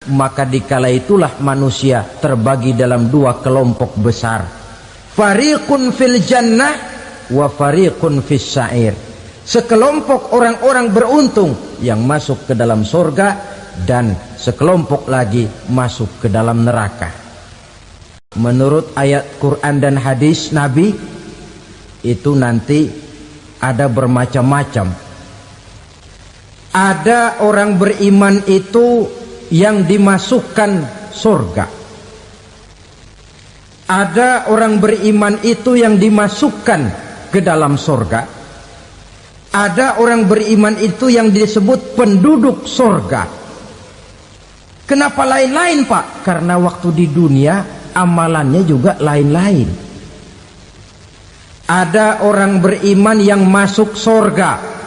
maka dikala itulah manusia terbagi dalam dua kelompok besar. Fariqun fil jannah wa fariqun fis sa'ir. Sekelompok orang-orang beruntung yang masuk ke dalam surga, dan sekelompok lagi masuk ke dalam neraka. Menurut ayat Quran dan hadis Nabi, itu nanti ada bermacam-macam. Ada orang beriman itu yang dimasukkan surga. Ada orang beriman itu yang dimasukkan ke dalam surga. Ada orang beriman itu yang disebut penduduk surga. Kenapa lain-lain, Pak? Karena waktu di dunia amalannya juga lain-lain. Ada orang beriman yang masuk surga.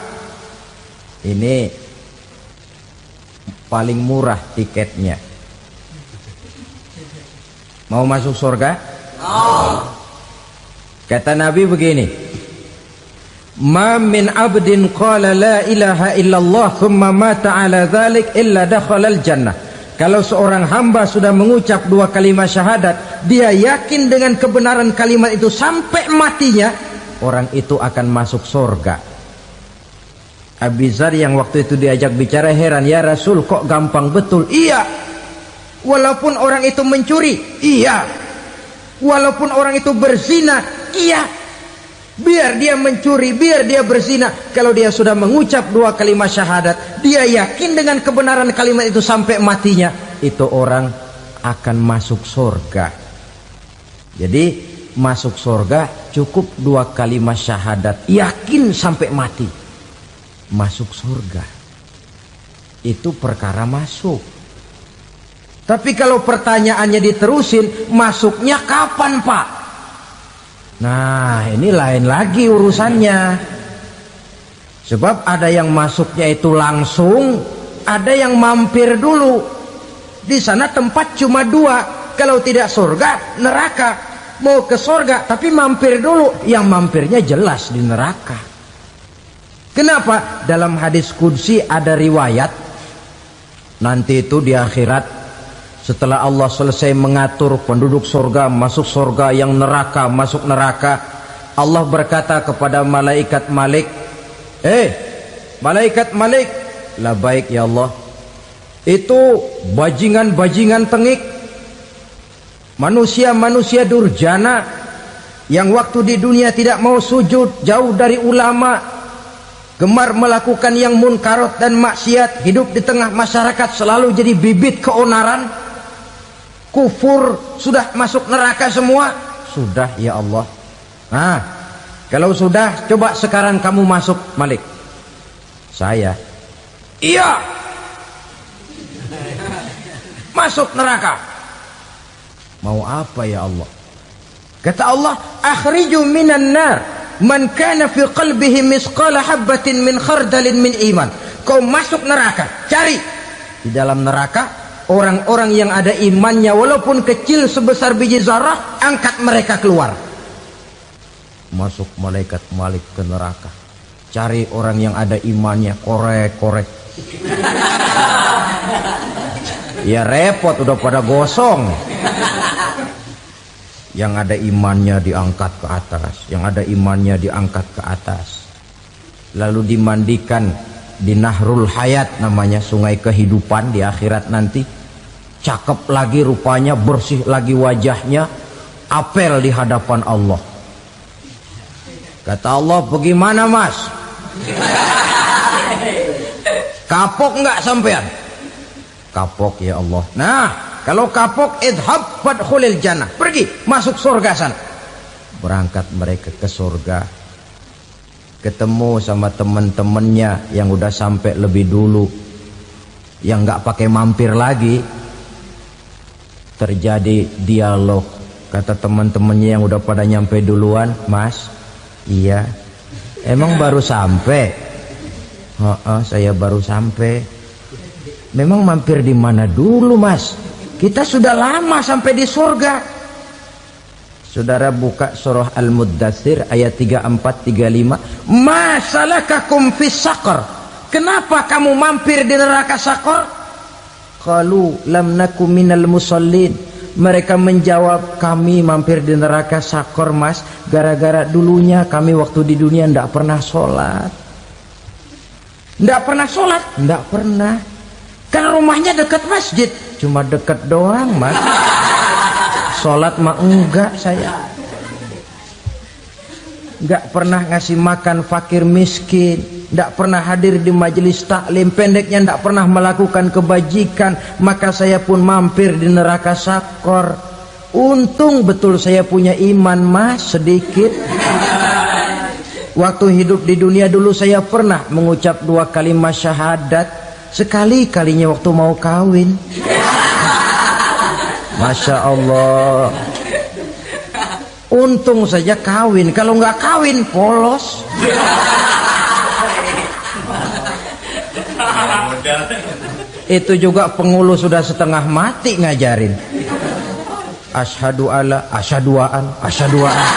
Ini paling murah tiketnya. Mau masuk surga? Kata Nabi begini, ma min abdin qala la ilaha illallah thumma mata ala dhalik illa dakhala al jannah. Kalau seorang hamba sudah mengucap dua kalimat syahadat, dia yakin dengan kebenaran kalimat itu sampai matinya, orang itu akan masuk surga. Abi Dzar yang waktu itu diajak bicara heran, ya Rasul kok gampang betul? Iya, walaupun orang itu mencuri, iya, walaupun orang itu berzina, iya. Biar dia mencuri, biar dia berzina, kalau dia sudah mengucap dua kalimat syahadat, dia yakin dengan kebenaran kalimat itu sampai matinya, itu orang akan masuk surga. Jadi masuk surga cukup dua kalimat syahadat, yakin sampai mati, masuk surga. Itu perkara masuk. Tapi kalau pertanyaannya diterusin, masuknya kapan, Pak? Nah, ini lain lagi urusannya. Sebab ada yang masuknya itu langsung, ada yang mampir dulu. Di sana tempat cuma dua, kalau tidak surga, neraka. Mau ke surga tapi mampir dulu, yang mampirnya jelas di neraka. Kenapa? Dalam hadis qudsi ada riwayat, nanti itu di akhirat, setelah Allah selesai mengatur penduduk surga masuk surga, yang neraka masuk neraka, Allah berkata kepada malaikat Malik, malaikat Malik, labaik ya Allah. Itu bajingan-bajingan tengik, manusia-manusia durjana yang waktu di dunia tidak mau sujud, jauh dari ulama, gemar melakukan yang munkarat dan maksiat, hidup di tengah masyarakat selalu jadi bibit keonaran, kufur, sudah masuk neraka semua. Sudah ya Allah. Nah, kalau sudah, coba sekarang kamu masuk, Malik. Saya, iya, masuk neraka. Mau apa ya Allah? Kata Allah, akhriju minan nar man kana fi qalbihi misqala habbatin min khardalin min iman. Kau masuk neraka, cari di dalam neraka orang-orang yang ada imannya walaupun kecil sebesar biji zarah, angkat mereka keluar. Masuk malaikat Malik ke neraka, cari orang yang ada imannya, korek-korek. Ya repot, udah pada gosong. Yang ada imannya diangkat ke atas, yang ada imannya diangkat ke atas, lalu dimandikan di Nahrul Hayat, namanya sungai kehidupan di akhirat nanti. Cakep lagi rupanya, bersih lagi wajahnya, apel di hadapan Allah. Kata Allah, bagaimana mas? Kapok nggak sampean? Kapok ya Allah. Nah, kalau kapok, idhab fadkhulil jannah, pergi masuk surga sana. Berangkat mereka ke surga, ketemu sama teman-temannya yang udah sampai lebih dulu, yang nggak pakai mampir lagi. Terjadi dialog. Kata teman-temannya yang udah pada nyampe duluan, mas, iya, emang baru sampai? Saya baru sampai. Memang mampir di mana dulu mas? Kita sudah lama sampai di surga. Saudara buka surah Al-Muddatsir ayat 34-35. Ma salakakum fis saqar? Kenapa kamu mampir di neraka Saqar? Qalu lam naku minal musallin. Mereka menjawab, kami mampir di neraka sakor mas, gara-gara dulunya kami waktu di dunia tidak pernah sholat. Tidak pernah sholat? Tidak pernah. Kan rumahnya dekat masjid, cuma dekat doang mas. Sholat mah enggak saya. Enggak pernah ngasih makan fakir miskin, enggak pernah hadir di majelis taklim, pendeknya enggak pernah melakukan kebajikan, maka saya pun mampir di neraka sakor. Untung betul saya punya iman mas sedikit. Waktu hidup di dunia dulu saya pernah mengucap 2 kalimat syahadat, sekali-kalinya waktu mau kawin. Masya Allah. Untung saja kawin, kalau nggak kawin polos. Itu juga pengulu sudah setengah mati ngajarin. Asyhadu alla, asyaduaan, asyaduaan.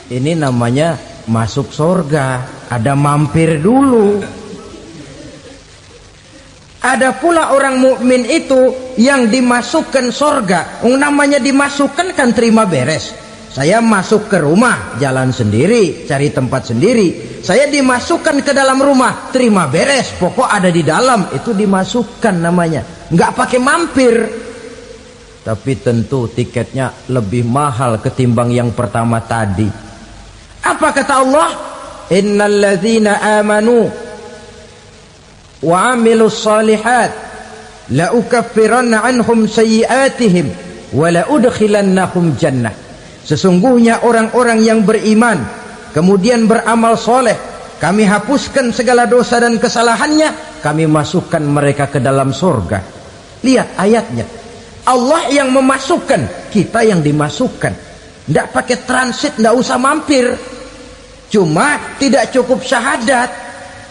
Ini namanya masuk surga, ada mampir dulu. Ada pula orang mukmin itu yang dimasukkan surga. Namanya dimasukkan kan terima beres. Saya masuk ke rumah, jalan sendiri, cari tempat sendiri. Saya dimasukkan ke dalam rumah, terima beres, pokok ada di dalam, itu dimasukkan namanya. Nggak pakai mampir. Tapi tentu tiketnya lebih mahal ketimbang yang pertama tadi. Apa kata Allah? Innal ladzina amanu wa amilus salihat la ukaffiranna anhum sayyi'atihim wa la udkhilannahum jannah. Sesungguhnya orang-orang yang beriman kemudian beramal soleh, kami hapuskan segala dosa dan kesalahannya, kami masukkan mereka ke dalam surga. Lihat ayatnya, Allah yang memasukkan, kita yang dimasukkan. Tidak pakai transit, tidak usah mampir. Cuma tidak cukup syahadat,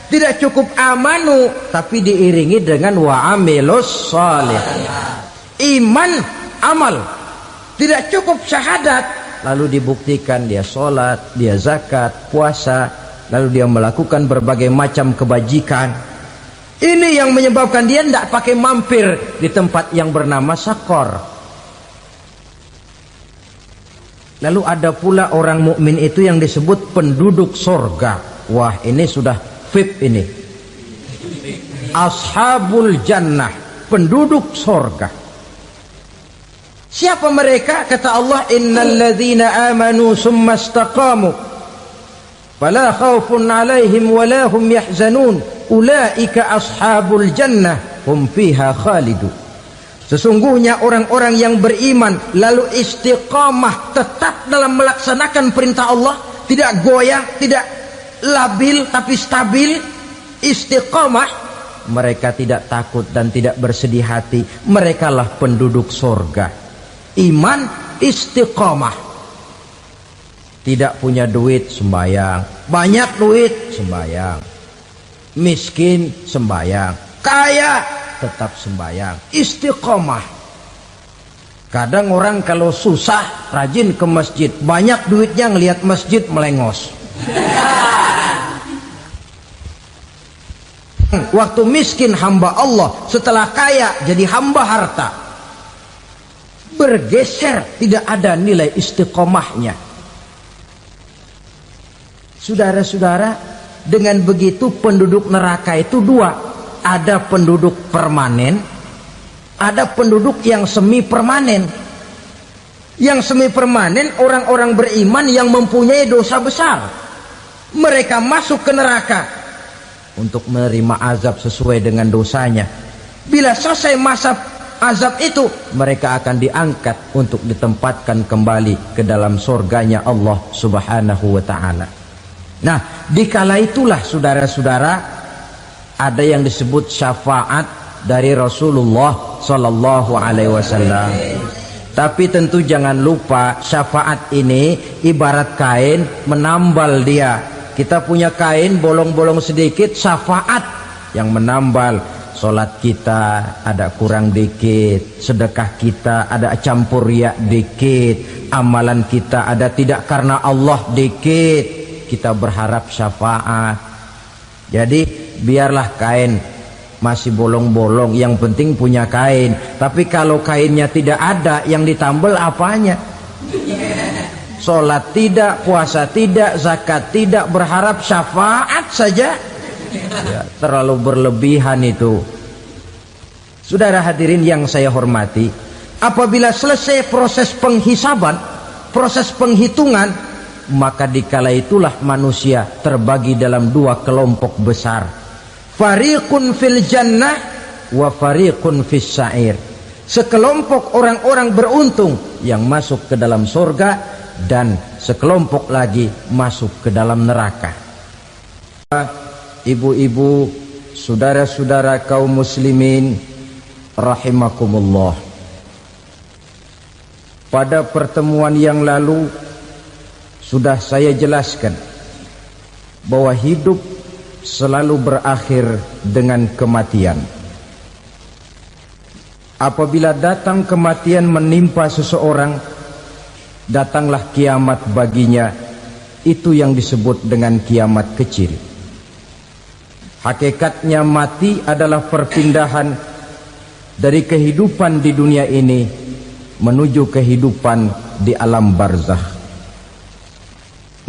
tidak cukup amanu, tapi diiringi dengan wa'amilus salih. Iman, amal. Tidak cukup syahadat, lalu dibuktikan dia sholat, dia zakat, puasa, lalu dia melakukan berbagai macam kebajikan. Ini yang menyebabkan dia tidak pakai mampir di tempat yang bernama sakor. Lalu ada pula orang mukmin itu yang disebut penduduk sorga. Wah, ini sudah VIP ini. Ashabul jannah, penduduk sorga. Siapa mereka? Kata Allah, innal ladzina amanu summa istaqamu fala khaufun alaihim wala hum yahzanun ulaika ashabul jannah hum fiha khalidun. Sesungguhnya orang-orang yang beriman lalu istiqamah, tetap dalam melaksanakan perintah Allah, tidak goyah, tidak labil tapi stabil, istiqamah, mereka tidak takut dan tidak bersedih hati. Merekalah penduduk surga. Iman, istiqamah. Tidak punya duit, sembahyang. Banyak duit, sembahyang. Miskin, sembahyang. Kaya, tetap sembahyang. Istiqamah. Kadang orang kalau susah rajin ke masjid, banyak duitnya ngelihat masjid melengos. Waktu miskin hamba Allah, setelah kaya jadi hamba harta. Bergeser, tidak ada nilai istiqomahnya. Saudara-saudara, dengan begitu penduduk neraka itu dua. Ada penduduk permanen, ada penduduk yang semi permanen. Yang semi permanen orang-orang beriman yang mempunyai dosa besar. Mereka masuk ke neraka untuk menerima azab sesuai dengan dosanya. Bila selesai masa azab itu, mereka akan diangkat untuk ditempatkan kembali ke dalam surganya Allah Subhanahu wa ta'ala. Nah, dikala itulah saudara-saudara, ada yang disebut syafaat dari Rasulullah Sallallahu Alaihi Wasallam. Tapi tentu jangan lupa, syafaat ini ibarat kain menambal dia. Kita punya kain bolong-bolong sedikit, syafaat yang menambal. Sholat kita ada kurang dikit, sedekah kita ada campur riak dikit, amalan kita ada tidak karena Allah dikit, kita berharap syafaat. Jadi biarlah kain masih bolong-bolong, yang penting punya kain. Tapi kalau kainnya tidak ada, yang ditambal apanya? Sholat tidak, puasa tidak, zakat tidak, berharap syafaat saja. Ya, terlalu berlebihan itu. Saudara hadirin yang saya hormati, apabila selesai proses penghisaban, proses penghitungan, maka dikala itulah manusia terbagi dalam dua kelompok besar. Fariqun fil jannah wa fariqun fis sa'ir. Sekelompok orang-orang beruntung yang masuk ke dalam surga, dan sekelompok lagi masuk ke dalam neraka. Ibu-ibu, saudara-saudara kaum muslimin rahimakumullah. Pada pertemuan yang lalu sudah saya jelaskan bahwa hidup selalu berakhir dengan kematian. Apabila datang kematian menimpa seseorang, datanglah kiamat baginya. Itu yang disebut dengan kiamat kecil. Hakikatnya mati adalah perpindahan dari kehidupan di dunia ini menuju kehidupan di alam barzakh.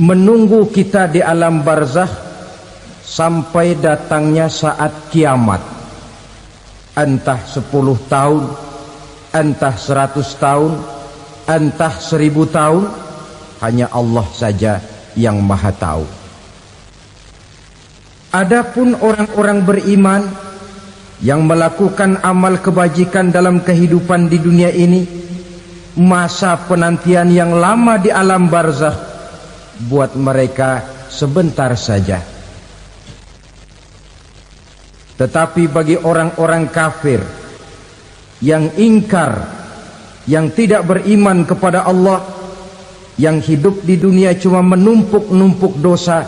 Menunggu kita di alam barzakh sampai datangnya saat kiamat. Entah 10 tahun, entah 100 tahun, entah 1000 tahun, hanya Allah saja yang maha tahu. Adapun orang-orang beriman yang melakukan amal kebajikan dalam kehidupan di dunia ini, masa penantian yang lama di alam barzakh buat mereka sebentar saja. Tetapi bagi orang-orang kafir yang ingkar, yang tidak beriman kepada Allah, yang hidup di dunia cuma menumpuk-numpuk dosa,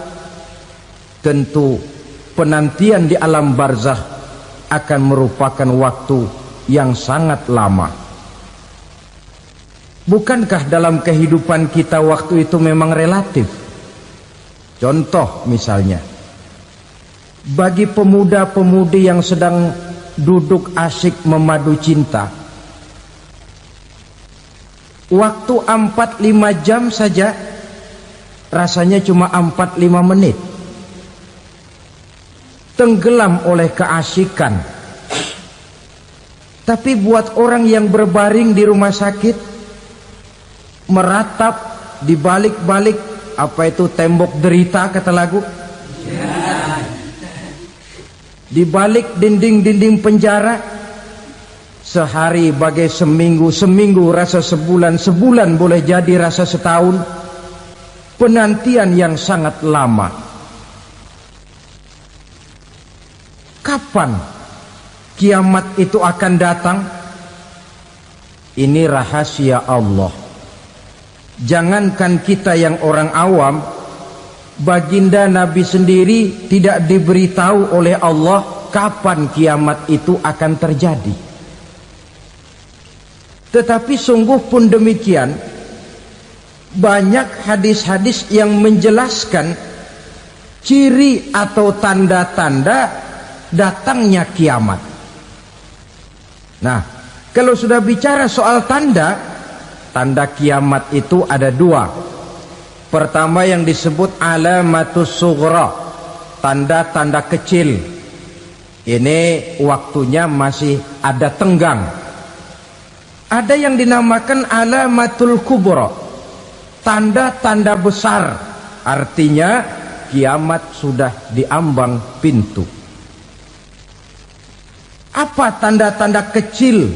tentu penantian di alam barzakh akan merupakan waktu yang sangat lama. Bukankah dalam kehidupan kita waktu itu memang relatif? Contoh misalnya, bagi pemuda-pemudi yang sedang duduk asyik memadu cinta, waktu 4-5 jam saja rasanya cuma 4-5 menit. Tenggelam oleh keasikan. Tapi buat orang yang berbaring di rumah sakit, meratap di balik-balik apa itu tembok derita kata lagu, di balik dinding-dinding penjara, sehari bagai seminggu, seminggu rasa sebulan, sebulan boleh jadi rasa setahun. Penantian yang sangat lama. Kapan kiamat itu akan datang? Ini rahasia Allah. Jangankan kita yang orang awam, baginda Nabi sendiri tidak diberitahu oleh Allah kapan kiamat itu akan terjadi. Tetapi sungguh pun demikian, banyak hadis-hadis yang menjelaskan ciri atau tanda-tanda datangnya kiamat. Nah, kalau sudah bicara soal tanda, tanda kiamat itu ada dua. Pertama yang disebut alamatus sughra, tanda-tanda kecil. Ini waktunya masih ada tenggang. Ada yang dinamakan alamatul kubra, tanda-tanda besar. Artinya kiamat sudah diambang pintu. Apa tanda-tanda kecil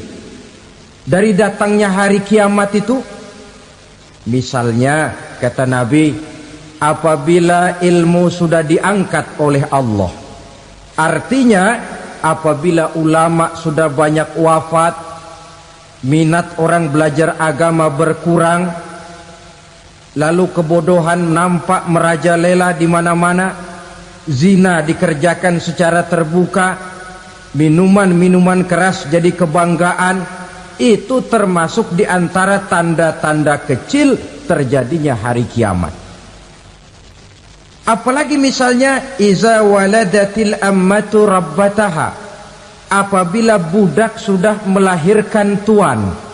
dari datangnya hari kiamat itu? Misalnya kata Nabi, apabila ilmu sudah diangkat oleh Allah. Artinya apabila ulama sudah banyak wafat, minat orang belajar agama berkurang, lalu kebodohan nampak merajalela di mana-mana, zina dikerjakan secara terbuka, minuman-minuman keras jadi kebanggaan, itu termasuk di antara tanda-tanda kecil terjadinya hari kiamat. Apalagi misalnya iza waladatil ammatu rabbataha, apabila budak sudah melahirkan tuan.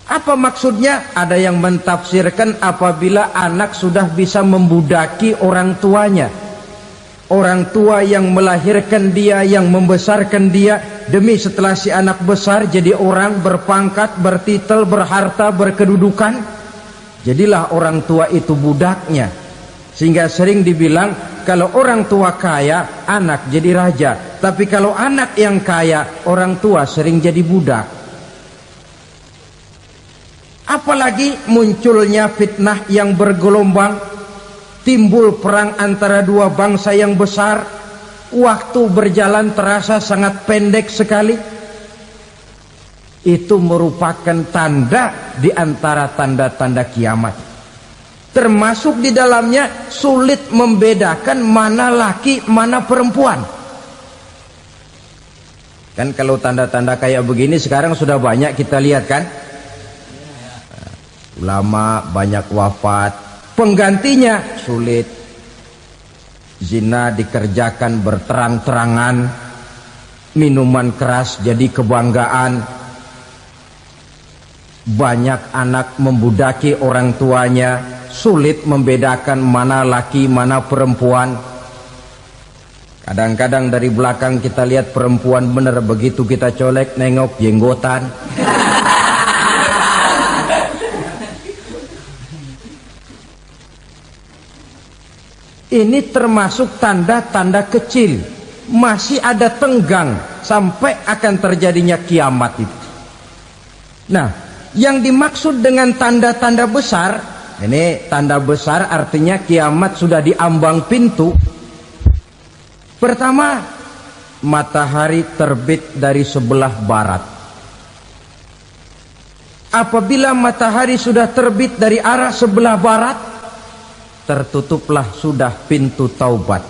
Apa maksudnya? Ada yang mentafsirkan apabila anak sudah bisa membudaki orang tuanya. Orang tua yang melahirkan dia, yang membesarkan dia, demi setelah si anak besar jadi orang berpangkat, bertitel, berharta, berkedudukan, jadilah orang tua itu budaknya. Sehingga sering dibilang kalau orang tua kaya, anak jadi raja. Tapi kalau anak yang kaya, orang tua sering jadi budak. Apalagi munculnya fitnah yang bergelombang, timbul perang antara dua bangsa yang besar, waktu berjalan terasa sangat pendek sekali. Itu merupakan tanda di antara tanda-tanda kiamat. Termasuk di dalamnya sulit membedakan mana laki, mana perempuan. Kan kalau tanda-tanda kayak begini sekarang sudah banyak kita lihat kan. Ulama banyak wafat, penggantinya sulit. Zina dikerjakan berterang-terangan, minuman keras jadi kebanggaan. Banyak anak membudaki orang tuanya, sulit membedakan mana laki mana perempuan. Kadang-kadang dari belakang kita lihat perempuan bener, begitu kita colek nengok jenggotan. Ini termasuk tanda-tanda kecil, masih ada tenggang sampai akan terjadinya kiamat itu. Nah, yang dimaksud dengan tanda-tanda besar, ini tanda besar artinya kiamat sudah di ambang pintu. Pertama, matahari terbit dari sebelah barat. Apabila matahari sudah terbit dari arah sebelah barat, tertutuplah sudah pintu taubat.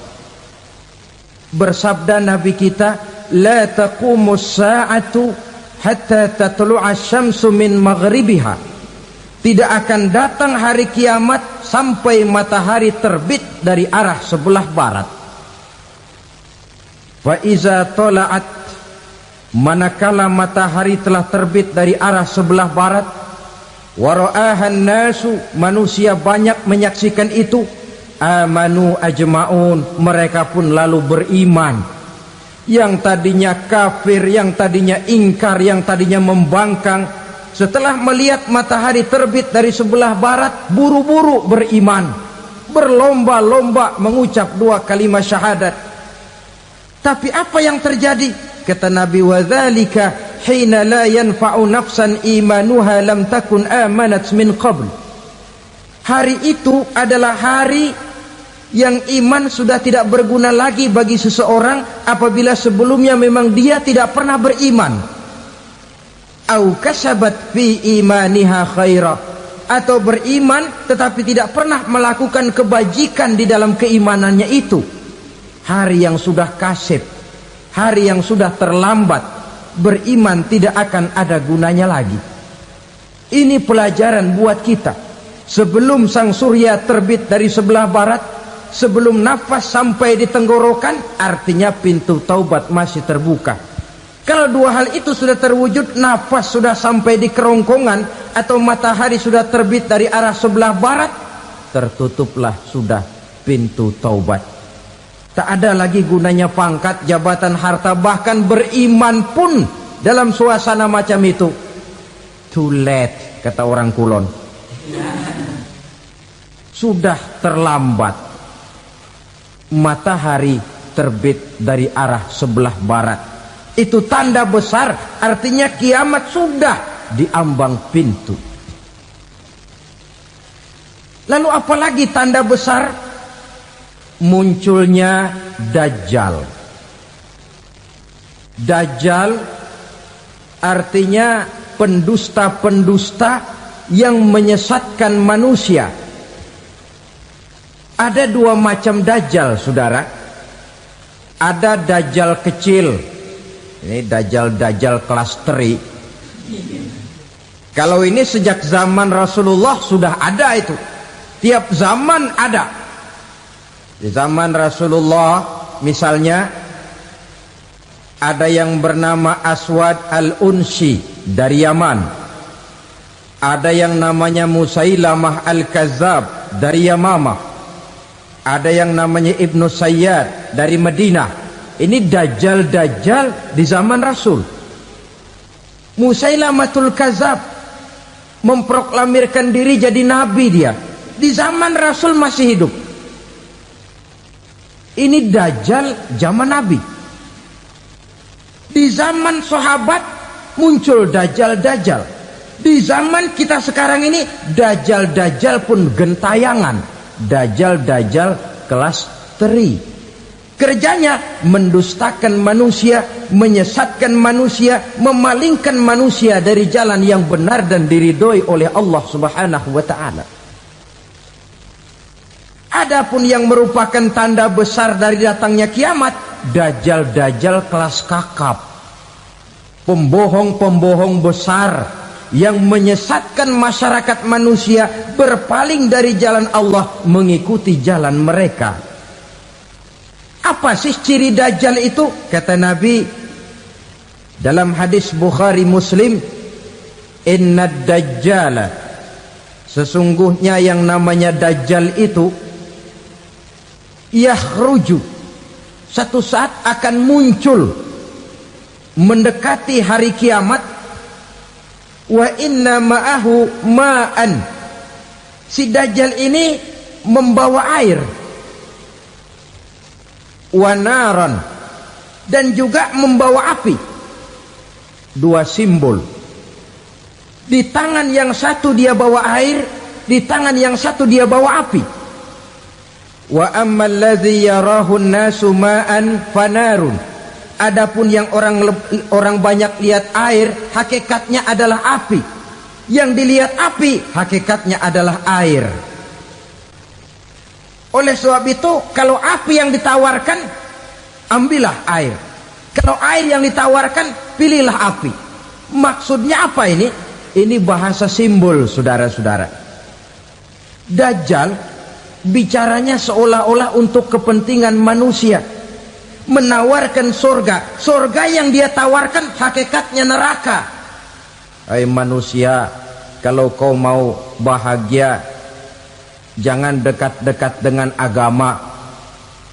Bersabda Nabi kita, la taqumus sa'atu hatta tatlu'a syamsu min maghribiha. Tidak akan datang hari kiamat sampai matahari terbit dari arah sebelah barat. Fa iza tala'at, manakala matahari telah terbit dari arah sebelah barat, wa ra'ahan nasu, manusia banyak menyaksikan itu, amanu ajma'un, mereka pun lalu beriman. Yang tadinya kafir, yang tadinya ingkar, yang tadinya membangkang, setelah melihat matahari terbit dari sebelah barat, buru-buru beriman, berlomba-lomba mengucap dua kalimat syahadat. Tapi apa yang terjadi? Kata Nabi, wadzalika hina la yanfa'u nafsan imanuha lam takun amanat min qabl. Hari itu adalah hari yang iman sudah tidak berguna lagi bagi seseorang apabila sebelumnya memang dia tidak pernah beriman. Au kasabat fi imaniha khaira, atau beriman tetapi tidak pernah melakukan kebajikan di dalam keimanannya itu. Hari yang sudah kasib, hari yang sudah terlambat, beriman tidak akan ada gunanya lagi. Ini pelajaran buat kita. Sebelum sang surya terbit dari sebelah barat, sebelum nafas sampai di tenggorokan, artinya pintu taubat masih terbuka. Kalau dua hal itu sudah terwujud, nafas sudah sampai di kerongkongan atau matahari sudah terbit dari arah sebelah barat, tertutuplah sudah pintu taubat. Tak ada lagi gunanya pangkat, jabatan, harta, bahkan beriman pun dalam suasana macam itu. Too late, kata orang Kulon. Sudah terlambat. Matahari terbit dari arah sebelah barat. Itu tanda besar, artinya kiamat sudah di ambang pintu. Lalu apalagi tanda besar? Munculnya Dajjal. Dajjal artinya pendusta-pendusta yang menyesatkan manusia. Ada dua macam Dajjal, saudara. Ada Dajjal kecil, Ini dajjal-dajjal kelas teri. Kalau ini sejak zaman Rasulullah sudah ada itu. Tiap zaman ada. Di zaman Rasulullah misalnya ada yang bernama Aswad al-Unsi dari Yaman. Ada yang namanya Musailamah al-Kazzab dari Yamamah. Ada yang namanya Ibnu Sayyad dari Madinah. Ini dajjal-dajjal di zaman Rasul. Musailamatul Kazzab memproklamirkan diri jadi nabi dia. Di zaman Rasul masih hidup. Ini dajjal zaman Nabi. Di zaman sahabat muncul dajjal-dajjal. Di zaman kita sekarang ini dajjal-dajjal pun gentayangan. Dajjal-dajjal kelas teri. Kerjanya mendustakan manusia, menyesatkan manusia, memalingkan manusia dari jalan yang benar dan diridhoi oleh Allah Subhanahu wa taala. Adapun yang merupakan tanda besar dari datangnya kiamat, dajjal-dajjal kelas kakap. Pembohong-pembohong besar yang menyesatkan masyarakat manusia berpaling dari jalan Allah mengikuti jalan mereka. Apa sih ciri dajjal itu? Kata Nabi dalam hadis Bukhari Muslim, "Inna dajjala", sesungguhnya yang namanya dajjal itu yakhruju, satu saat akan muncul mendekati hari kiamat. Wa inna ma'ahu ma'an, si dajjal ini membawa air. Wa naran, dan juga membawa api. Dua simbol. Di tangan yang satu dia bawa air, di tangan yang satu dia bawa api. Wa ammal ladzi yarahu an-nasu ma'an fanarun, adapun yang orang banyak lihat air, hakikatnya adalah api. Yang dilihat api, hakikatnya adalah air. Oleh sebab itu, kalau api yang ditawarkan, ambillah air. Kalau air yang ditawarkan, pilihlah api. Maksudnya apa ini? Ini bahasa simbol, saudara-saudara. Dajjal bicaranya seolah-olah untuk kepentingan manusia. Menawarkan surga. Surga yang dia tawarkan, hakikatnya neraka. Hai manusia, kalau kau mau bahagia, jangan dekat-dekat dengan agama.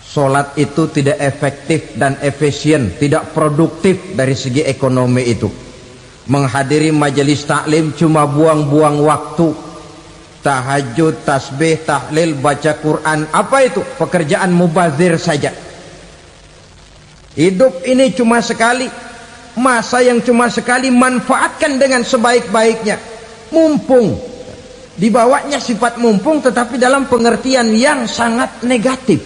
Sholat itu tidak efektif dan efisien, tidak produktif dari segi ekonomi itu. Menghadiri majelis taklim cuma buang-buang waktu. Tahajud, tasbih, tahlil, baca Quran, apa itu? Pekerjaan mubazir saja. Hidup ini cuma sekali. Masa yang cuma sekali, manfaatkan dengan sebaik-baiknya. Mumpung. Dibawanya sifat mumpung, tetapi dalam pengertian yang sangat negatif.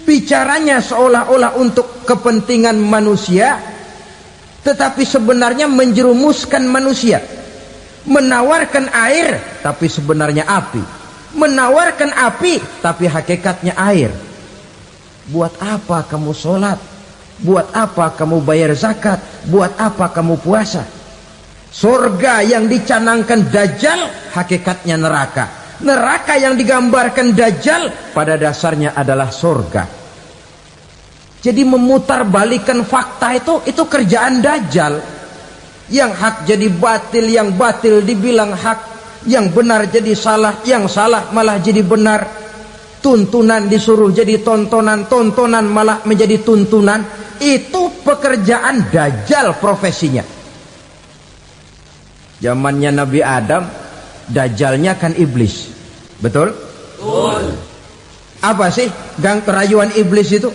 Bicaranya seolah-olah untuk kepentingan manusia, tetapi sebenarnya menjerumuskan manusia. Menawarkan air, tapi sebenarnya api. Menawarkan api, tapi hakikatnya air. Buat apa kamu sholat? Buat apa kamu bayar zakat? Buat apa kamu puasa? Surga yang dicanangkan dajjal, hakikatnya neraka. Neraka yang digambarkan dajjal, pada dasarnya adalah surga. Jadi memutarbalikan fakta itu kerjaan dajjal. Yang hak jadi batil, yang batil dibilang hak, yang benar jadi salah, yang salah malah jadi benar. Tuntunan disuruh jadi tontonan, tontonan malah menjadi tuntunan. Itu pekerjaan dajjal profesinya. Zamannya Nabi Adam, dajjalnya kan iblis. Betul? Betul. Apa sih gang kerayuan iblis itu?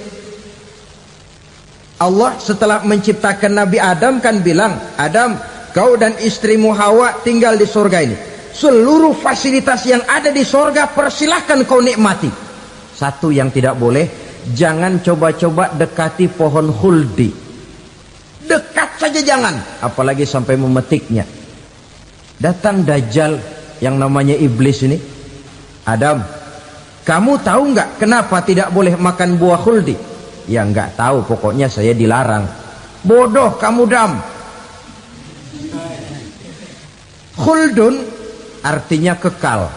Allah setelah menciptakan Nabi Adam kan bilang, Adam, kau dan istrimu Hawa tinggal di surga ini. Seluruh fasilitas yang ada di surga persilahkan kau nikmati. Satu yang tidak boleh, jangan coba-coba dekati pohon khuldi. Dekat saja jangan, apalagi sampai memetiknya. Datang dajjal yang namanya iblis ini. Adam, kamu tahu nggak kenapa tidak boleh makan buah khuldi? Ya nggak tahu, pokoknya saya dilarang. Bodoh kamu Dam. Khuldun artinya kekal.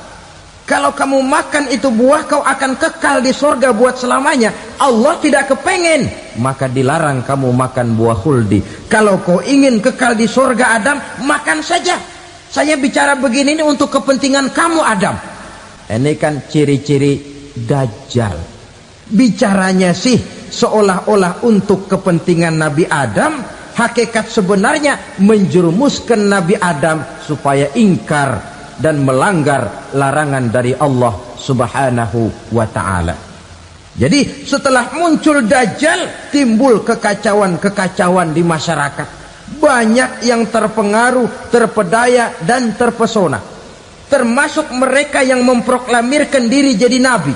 Kalau kamu makan itu buah, kau akan kekal di surga buat selamanya. Allah tidak kepengen, maka dilarang kamu makan buah khuldi. Kalau kau ingin kekal di surga Adam, makan saja. Saya bicara begini ini untuk kepentingan kamu Adam. Ini kan ciri-ciri Dajjal. Bicaranya sih seolah-olah untuk kepentingan Nabi Adam, hakikat sebenarnya menjerumuskan Nabi Adam supaya ingkar dan melanggar larangan dari Allah Subhanahu wa ta'ala. Jadi setelah muncul Dajjal, timbul kekacauan-kekacauan di masyarakat. Banyak yang terpengaruh, terpedaya dan terpesona. Termasuk mereka yang memproklamirkan diri jadi nabi,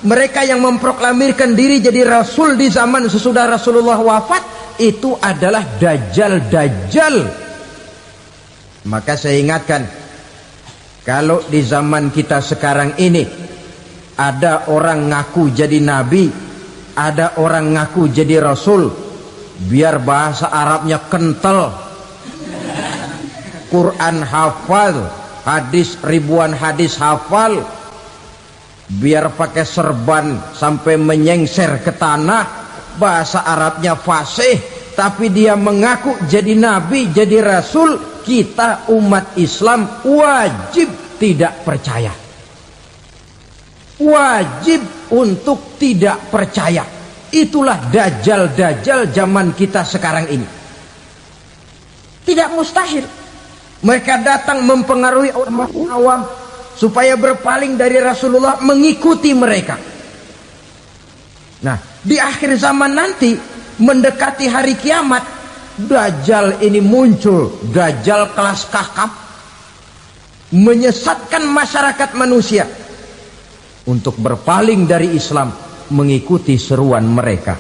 mereka yang memproklamirkan diri jadi rasul di zaman sesudah Rasulullah wafat. Itu adalah Dajjal. Maka saya ingatkan, kalau di zaman kita sekarang ini ada orang ngaku jadi nabi, ada orang ngaku jadi rasul, biar bahasa Arabnya kental, Quran hafal, hadis ribuan hadis hafal, biar pakai serban sampai menyengser ke tanah, bahasa Arabnya fasih, tapi dia mengaku jadi nabi, jadi rasul, kita umat Islam wajib tidak percaya. Wajib untuk tidak percaya. Itulah Dajjal zaman kita sekarang ini. Tidak mustahil mereka datang mempengaruhi orang awam supaya berpaling dari Rasulullah, mengikuti mereka. Nah, di akhir zaman nanti, mendekati hari kiamat, Dajjal ini muncul. Dajjal kelas kakap, menyesatkan masyarakat manusia untuk berpaling dari Islam, mengikuti seruan mereka.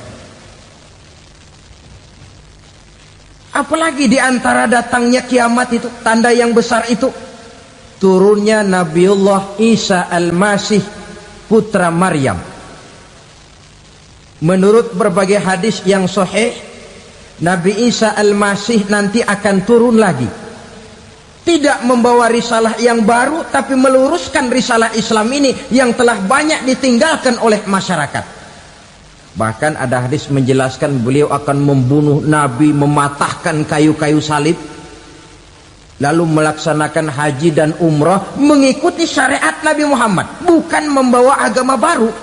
Apalagi di antara datangnya kiamat itu, tanda yang besar itu, turunnya Nabiullah Isa Al-Masih, putra Maryam. Menurut berbagai hadis yang sahih, Nabi Isa Al-Masih nanti akan turun lagi. Tidak membawa risalah yang baru, tapi meluruskan risalah Islam ini yang telah banyak ditinggalkan oleh masyarakat. Bahkan ada hadis menjelaskan beliau akan membunuh Nabi, mematahkan kayu-kayu salib, lalu melaksanakan haji dan umrah mengikuti syariat Nabi Muhammad, bukan membawa agama baru.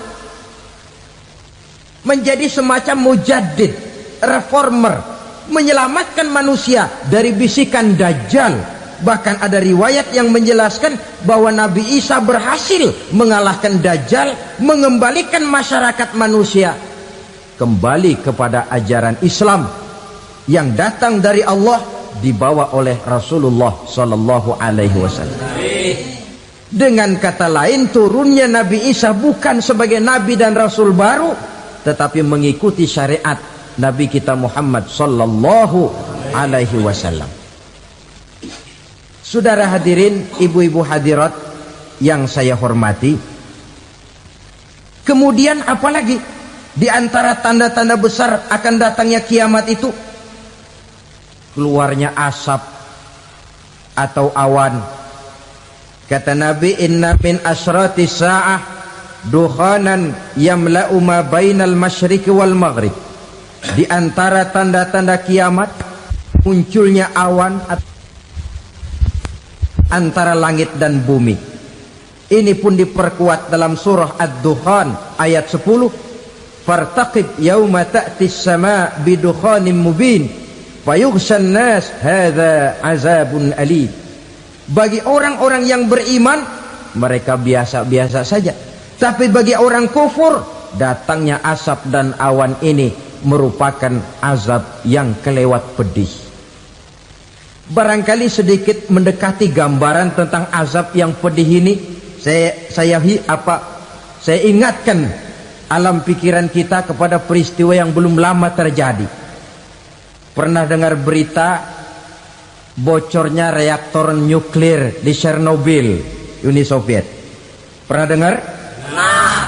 Menjadi semacam mujaddid, reformer, menyelamatkan manusia dari bisikan Dajjal. Bahkan ada riwayat yang menjelaskan bahwa Nabi Isa berhasil mengalahkan Dajjal, mengembalikan masyarakat manusia kembali kepada ajaran Islam yang datang dari Allah, dibawa oleh Rasulullah Sallallahu Alaihi Wasallam. Dengan kata lain, turunnya Nabi Isa bukan sebagai Nabi dan Rasul baru, tetapi mengikuti syariat Nabi kita Muhammad Sallallahu Alaihi Wasallam. Saudara hadirin, ibu-ibu hadirat yang saya hormati, kemudian apalagi di antara tanda-tanda besar akan datangnya kiamat itu? Keluarnya asap atau awan. Kata Nabi, inna min asyrati sa'ah dukhanan yamla'u ma bainal masyriqi wal maghrib. Di antara tanda-tanda kiamat, munculnya awan antara langit dan bumi. Ini pun diperkuat dalam surah Ad-Dukhan ayat 10. Fartaqib yauma ta'tis sama bidukhanin mubin fayughshan nas hadza azabun alim. Bagi orang-orang yang beriman, mereka biasa-biasa saja, tapi bagi orang kufur, datangnya asap dan awan ini merupakan azab yang kelewat pedih. Barangkali sedikit mendekati gambaran tentang azab yang pedih ini, saya ingatkan alam pikiran kita kepada peristiwa yang belum lama terjadi. Pernah dengar berita bocornya reaktor nuklir di Chernobyl, Uni Soviet? Pernah dengar? Nah,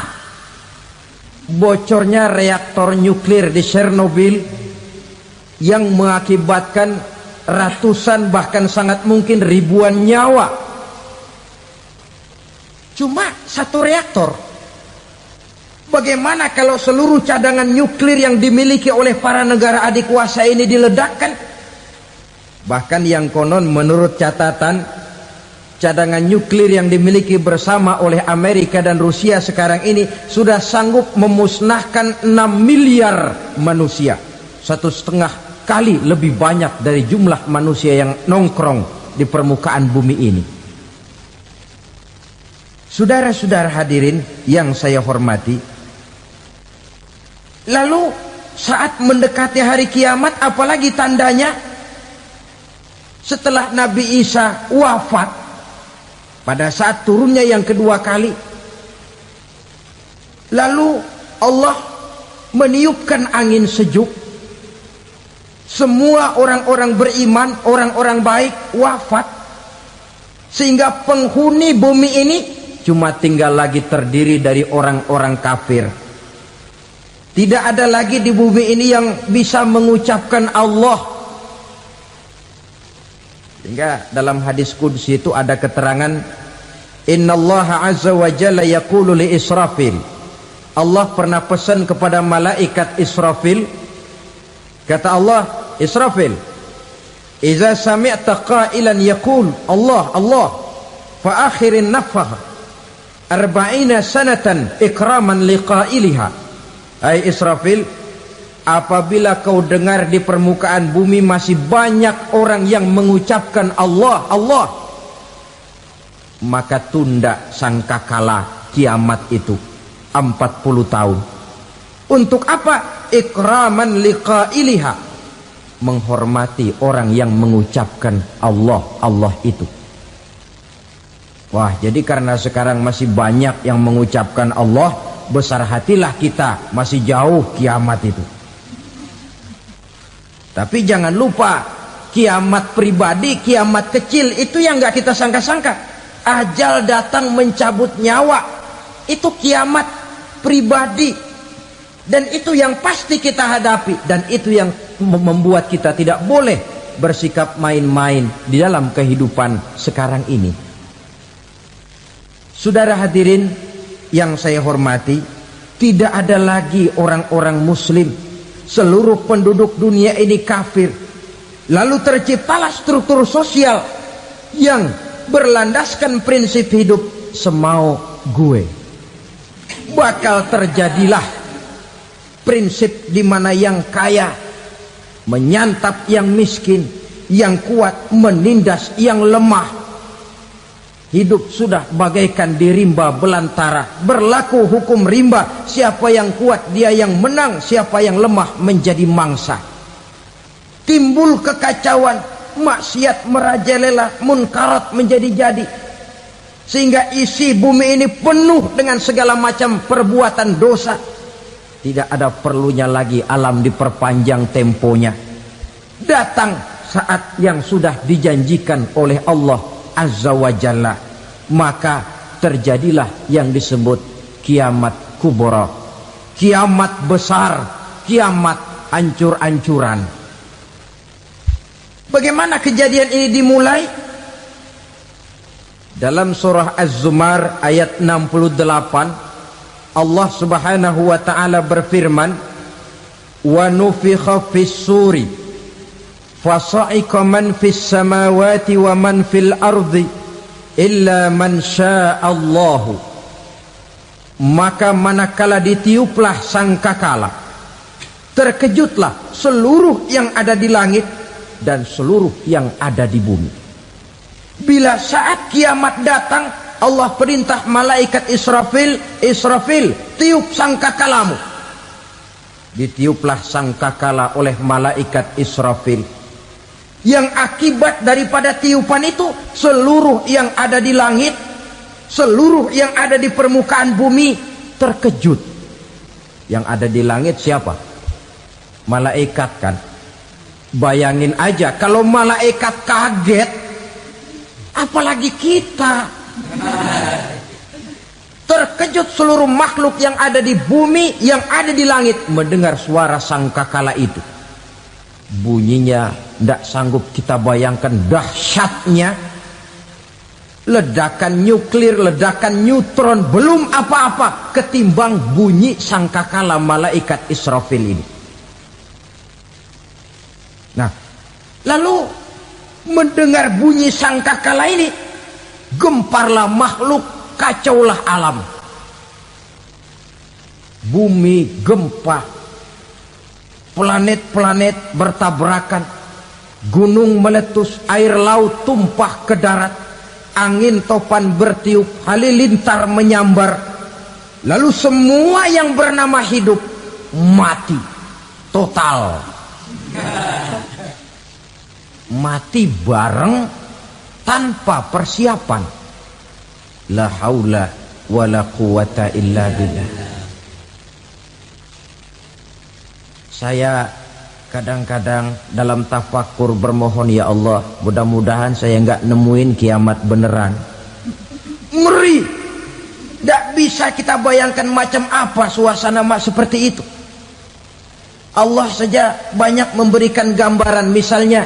bocornya reaktor nuklir di Chernobyl yang mengakibatkan ratusan bahkan sangat mungkin ribuan nyawa. Cuma satu reaktor. Bagaimana kalau seluruh cadangan nuklir yang dimiliki oleh para negara adikuasa ini diledakkan? Bahkan yang konon menurut catatan, cadangan nuklir yang dimiliki bersama oleh Amerika dan Rusia sekarang ini sudah sanggup memusnahkan 6 miliar manusia. 1,5 kali lebih banyak dari jumlah manusia yang nongkrong di permukaan bumi ini. Saudara-saudara hadirin yang saya hormati, lalu saat mendekati hari kiamat, apalagi tandanya? Setelah Nabi Isa wafat, pada saat turunnya yang kedua kali, lalu Allah meniupkan angin sejuk. Semua orang-orang beriman, orang-orang baik wafat, sehingga penghuni bumi ini cuma tinggal lagi terdiri dari orang-orang kafir. Tidak ada lagi di bumi ini yang bisa mengucapkan Allah. Sehingga dalam hadis qudsi itu ada keterangan, innallaha azza wa jalla yaqulu li Israfil. Allah pernah pesan kepada malaikat Israfil, kata Allah, Israfil, idza sami'ta qailan yaqul Allah Allah fa akhirin nafakh 40 sanatan ikraman liqailiha. Hai Israfil, apabila kau dengar di permukaan bumi masih banyak orang yang mengucapkan Allah Allah, maka tunda sangkakala kiamat itu 40 tahun. Untuk apa? Ikraman liqailiha, menghormati orang yang mengucapkan Allah Allah itu. Wah, jadi karena sekarang masih banyak yang mengucapkan Allah, besar hatilah kita, masih jauh kiamat itu. Tapi jangan lupa, kiamat pribadi, kiamat kecil itu yang gak kita sangka-sangka. Ajal datang mencabut nyawa, itu kiamat pribadi. Dan itu yang pasti kita hadapi. Dan itu yang membuat kita tidak boleh bersikap main-main di dalam kehidupan sekarang ini. Saudara hadirin yang saya hormati, tidak ada lagi orang-orang muslim. Seluruh penduduk dunia ini kafir. Lalu terciptalah struktur sosial yang berlandaskan prinsip hidup semau gue. Bakal terjadilah prinsip di mana yang kaya menyantap yang miskin, yang kuat menindas yang lemah. Hidup sudah bagaikan di rimba belantara. Berlaku hukum rimba. Siapa yang kuat dia yang menang, siapa yang lemah menjadi mangsa. Timbul kekacauan, maksiat merajalela, munkarat menjadi-jadi. Sehingga isi bumi ini penuh dengan segala macam perbuatan dosa. Tidak ada perlunya lagi alam diperpanjang temponya. Datang saat yang sudah dijanjikan oleh Allah Azza wa Jalla, maka terjadilah yang disebut kiamat kubra, kiamat besar, kiamat ancur-ancuran. Bagaimana kejadian ini dimulai? Dalam surah Az-Zumar ayat 68, Allah Subhanahu wa taala berfirman, wa nufikha fis suri fasa'iqa man fis samawati wa man fil ardi illa man sya'allahu. Maka manakala ditiuplah sangkakala, terkejutlah seluruh yang ada di langit dan seluruh yang ada di bumi. Bila saat kiamat datang, Allah perintah malaikat Israfil, Israfil, tiup sangkakalamu. Ditiuplah sangkakala oleh malaikat Israfil. Yang akibat daripada tiupan itu, seluruh yang ada di langit, seluruh yang ada di permukaan bumi terkejut. Yang ada di langit siapa? Malaikat kan. Bayangin aja kalau malaikat kaget, apalagi kita. Terkejut seluruh makhluk yang ada di bumi, yang ada di langit, mendengar suara sangkakala itu. Bunyinya tidak sanggup kita bayangkan dahsyatnya. Ledakan nuklir, ledakan neutron, belum apa-apa ketimbang bunyi sangkakala malaikat Israfil ini. Nah, lalu mendengar bunyi sangkakala ini, gemparlah makhluk, kacaulah alam. Bumi gempa, planet-planet bertabrakan, gunung meletus, air laut tumpah ke darat, angin topan bertiup, halilintar menyambar. Lalu semua yang bernama hidup mati total. Mati bareng tanpa persiapan. La haula wala quwata illa billah. Saya kadang-kadang dalam tafakur bermohon, ya Allah, mudah-mudahan saya enggak nemuin kiamat beneran. Ngeri. Tidak bisa kita bayangkan macam apa suasana seperti itu. Allah saja banyak memberikan gambaran, misalnya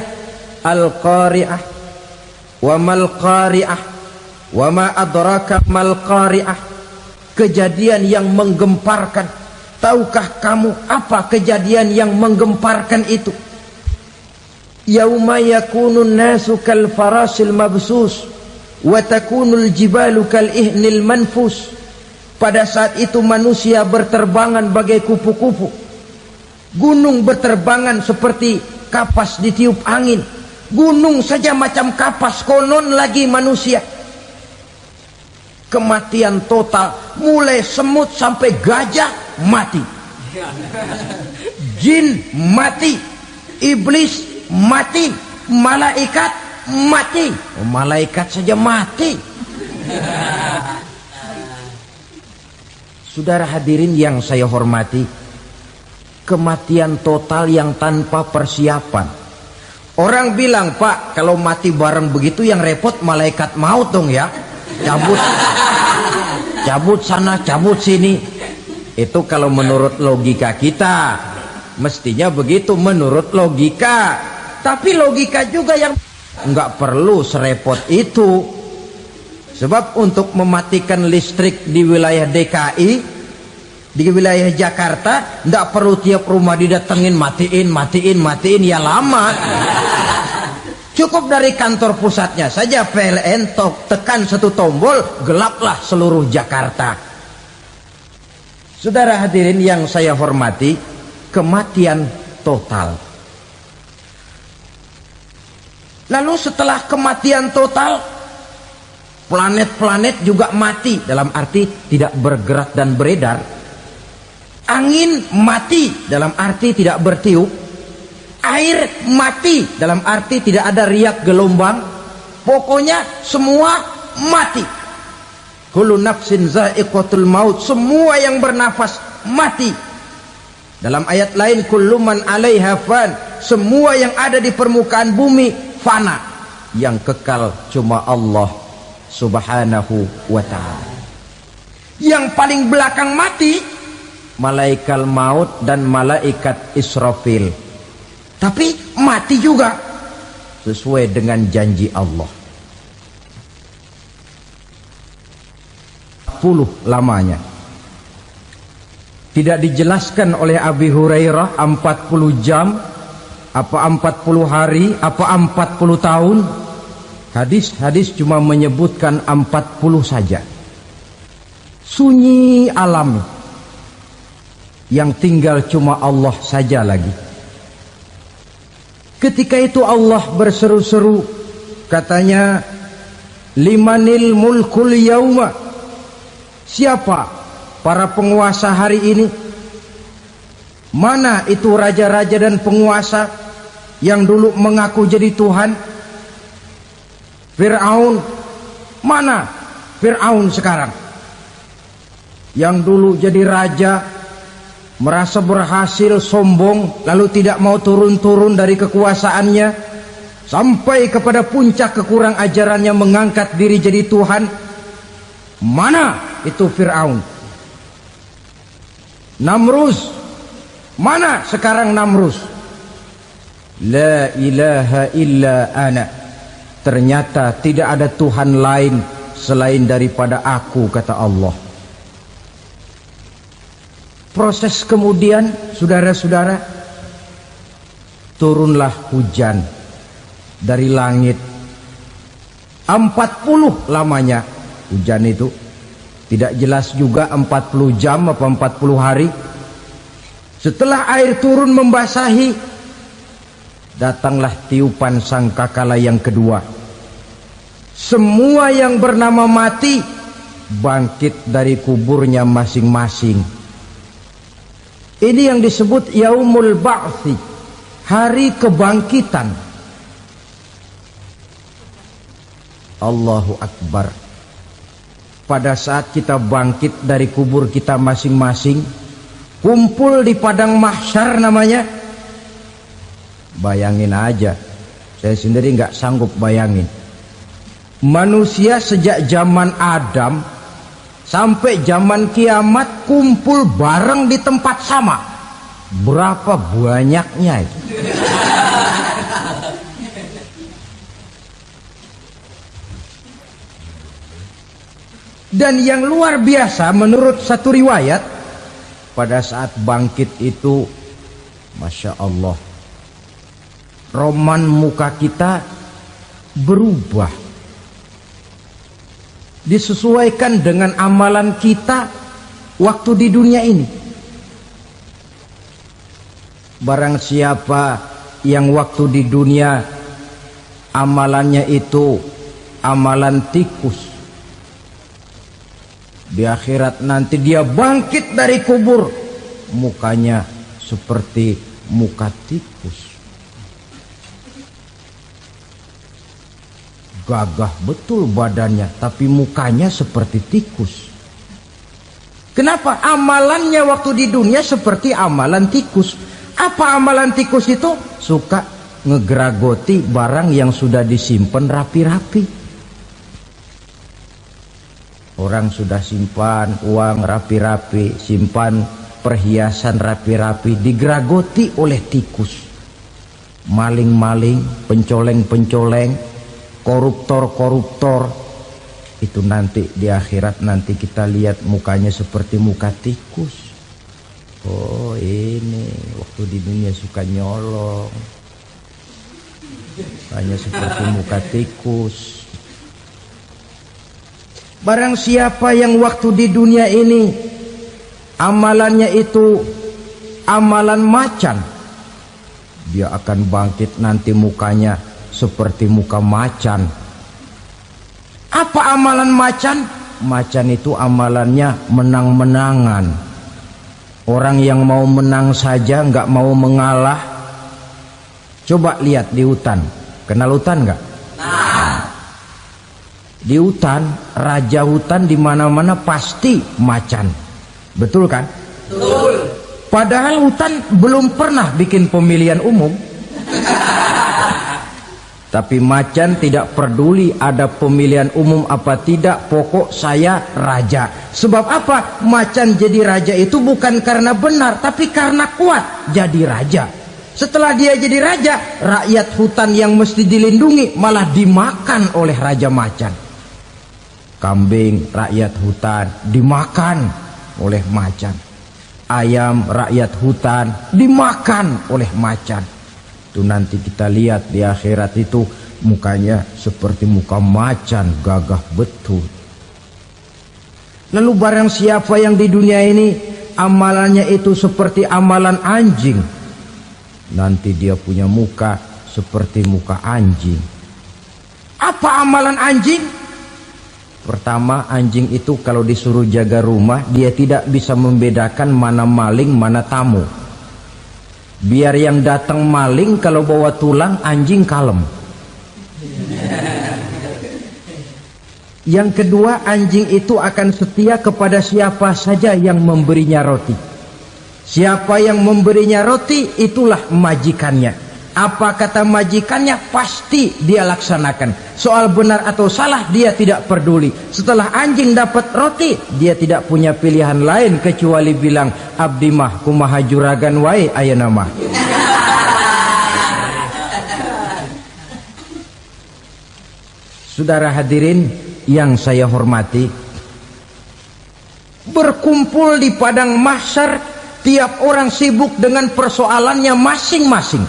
Al-Qari'ah, wa mal qari'ah, wa ma adraka mal qari'ah. Kejadian yang menggemparkan. Tahukah kamu apa kejadian yang menggemparkan itu? Yauma yakunun nasu kal farasil mabsus wa takunul jibalu kal ihnil manfus. Pada saat itu manusia berterbangan bagai kupu-kupu. Gunung berterbangan seperti kapas ditiup angin. Gunung saja macam kapas, konon lagi manusia. Kematian total, mulai semut sampai gajah mati, jin mati, iblis mati, malaikat mati. Malaikat saja mati. Saudara hadirin yang saya hormati, kematian total yang tanpa persiapan. Orang bilang, Pak, kalau mati bareng begitu yang repot malaikat maut dong ya. Cabut sana, cabut sini. Itu kalau menurut logika kita, mestinya begitu menurut logika. Tapi logika juga yang nggak perlu serepot itu. Sebab untuk mematikan listrik di wilayah DKI, di wilayah Jakarta, nggak perlu tiap rumah didatengin, matiin, ya lama. Cukup dari kantor pusatnya saja PLN, tekan satu tombol, gelaplah seluruh Jakarta. Saudara hadirin yang saya hormati, kematian total. Lalu setelah kematian total, planet-planet juga mati, dalam arti tidak bergerak dan beredar. Angin mati, dalam arti tidak bertiup. Air mati, dalam arti tidak ada riak gelombang. Pokoknya semua mati. Kullu nafsin za'iqatul maut. Semua yang bernafas mati. Dalam ayat lain, kullu man 'alaiha fan. Semua yang ada di permukaan bumi fana. Yang kekal cuma Allah Subhanahu wa ta'ala. Yang paling belakang mati malaikat maut dan malaikat Israfil. Tapi mati juga sesuai dengan janji Allah. 40 lamanya. Tidak dijelaskan oleh Abi Hurairah 40 jam, apa 40 hari, apa 40 tahun. Hadis-hadis cuma menyebutkan 40 saja. Sunyi alam, yang tinggal cuma Allah saja lagi. Ketika itu Allah berseru-seru, katanya, limanil mulkul yauma. Siapa para penguasa hari ini? Mana itu raja-raja dan penguasa yang dulu mengaku jadi Tuhan? Fir'aun. Mana Fir'aun sekarang? Yang dulu jadi raja, merasa berhasil, sombong, lalu tidak mau turun-turun dari kekuasaannya, sampai kepada puncak kekurang ajarannya mengangkat diri jadi Tuhan. Mana itu Fir'aun. Namrus, mana sekarang Namrus? La ilaha illa ana. Ternyata tidak ada Tuhan lain selain daripada aku, kata Allah. Proses kemudian, saudara-saudara, turunlah hujan dari langit. 40 lamanya hujan itu. Tidak jelas juga 40 jam apa 40 hari. Setelah air turun membasahi, datanglah tiupan sangkakala yang kedua. Semua yang bernama mati bangkit dari kuburnya masing-masing. Ini yang disebut Yaumul Ba'thi, hari kebangkitan. Allahu Akbar. Pada saat kita bangkit dari kubur kita masing-masing, kumpul di padang mahsyar namanya. Bayangin aja, saya sendiri nggak sanggup bayangin. Manusia sejak zaman Adam sampai zaman kiamat kumpul bareng di tempat sama. Berapa banyaknya itu? Dan yang luar biasa menurut satu riwayat, pada saat bangkit itu, Masya Allah, roman muka kita berubah, disesuaikan dengan amalan kita waktu di dunia ini. Barang siapa yang waktu di dunia amalannya itu amalan tikus, di akhirat nanti dia bangkit dari kubur, mukanya seperti muka tikus. Gagah betul badannya, tapi mukanya seperti tikus. Kenapa? Amalannya waktu di dunia seperti amalan tikus. Apa amalan tikus itu? Suka ngegeragoti barang yang sudah disimpan rapi-rapi. Orang sudah simpan uang rapi-rapi, simpan perhiasan rapi-rapi, digeragoti oleh tikus. Maling-maling, pencoleng-pencoleng, koruptor-koruptor. Itu nanti di akhirat nanti kita lihat mukanya seperti muka tikus. Oh ini waktu di dunia suka nyolong, hanya seperti muka tikus. Barang siapa yang waktu di dunia ini amalannya itu amalan macan, dia akan bangkit nanti mukanya seperti muka macan. Apa amalan macan? Macan itu amalannya menang-menangan. Orang yang mau menang saja nggak mau mengalah. Coba lihat di hutan, kenal hutan nggak? Di hutan, raja hutan di mana-mana pasti macan. Betul kan? Betul. Padahal hutan belum pernah bikin pemilihan umum. Tapi macan tidak peduli ada pemilihan umum apa tidak, pokok saya raja. Sebab apa? Macan jadi raja itu bukan karena benar, tapi karena kuat jadi raja. Setelah dia jadi raja, rakyat hutan yang mesti dilindungi malah dimakan oleh raja macan. Kambing rakyat hutan dimakan oleh macan. Ayam rakyat hutan dimakan oleh macan. Itu nanti kita lihat di akhirat itu mukanya seperti muka macan, gagah betul. Lalu barang siapa yang di dunia ini amalannya itu seperti amalan anjing, nanti dia punya muka seperti muka anjing. Apa amalan anjing? Pertama, anjing itu kalau disuruh jaga rumah, dia tidak bisa membedakan mana maling, mana tamu. Biar yang datang maling, kalau bawa tulang, anjing kalem. Yang kedua, anjing itu akan setia kepada siapa saja yang memberinya roti. Siapa yang memberinya roti, itulah majikannya. Apa kata majikannya pasti dia laksanakan. Soal benar atau salah dia tidak peduli. Setelah anjing dapat roti, dia tidak punya pilihan lain kecuali bilang, abdi mah kumaha juragan wae ayeuna mah. Saudara hadirin yang saya hormati, berkumpul di padang mahsyar, tiap orang sibuk dengan persoalannya masing-masing.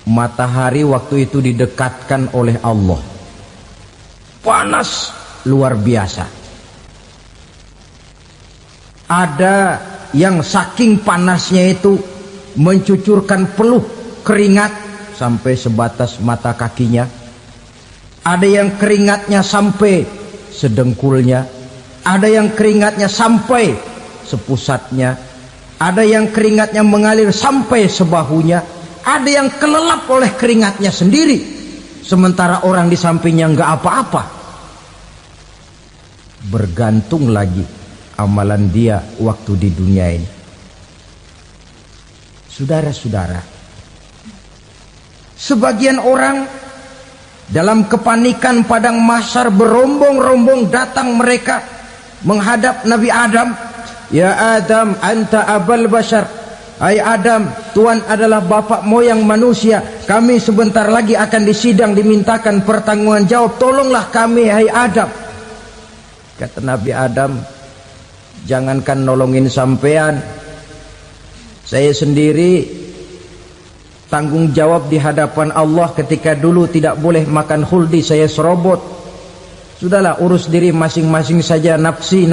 Matahari waktu itu didekatkan oleh Allah, panas luar biasa. Ada yang saking panasnya itu mencucurkan peluh keringat sampai sebatas mata kakinya. Ada yang keringatnya sampai sedengkulnya, ada yang keringatnya sampai sepusatnya, ada yang keringatnya mengalir sampai sebahunya, ada yang kelelap oleh keringatnya sendiri, sementara orang di sampingnya nggak apa-apa. Bergantung lagi amalan dia waktu di dunia ini. Saudara-saudara, sebagian orang dalam kepanikan padang mahsyar berombong-rombong datang mereka menghadap Nabi Adam. Ya Adam, anta abal bashar. Hai Adam, Tuhan adalah bapak moyang manusia. Kami sebentar lagi akan disidang, dimintakan pertanggungan jawab. Tolonglah kami, hai Adam. Kata Nabi Adam, jangankan nolongin sampean, saya sendiri tanggung jawab di hadapan Allah ketika dulu tidak boleh makan khuldi, saya serobot. Sudahlah, urus diri masing-masing saja, nafsi.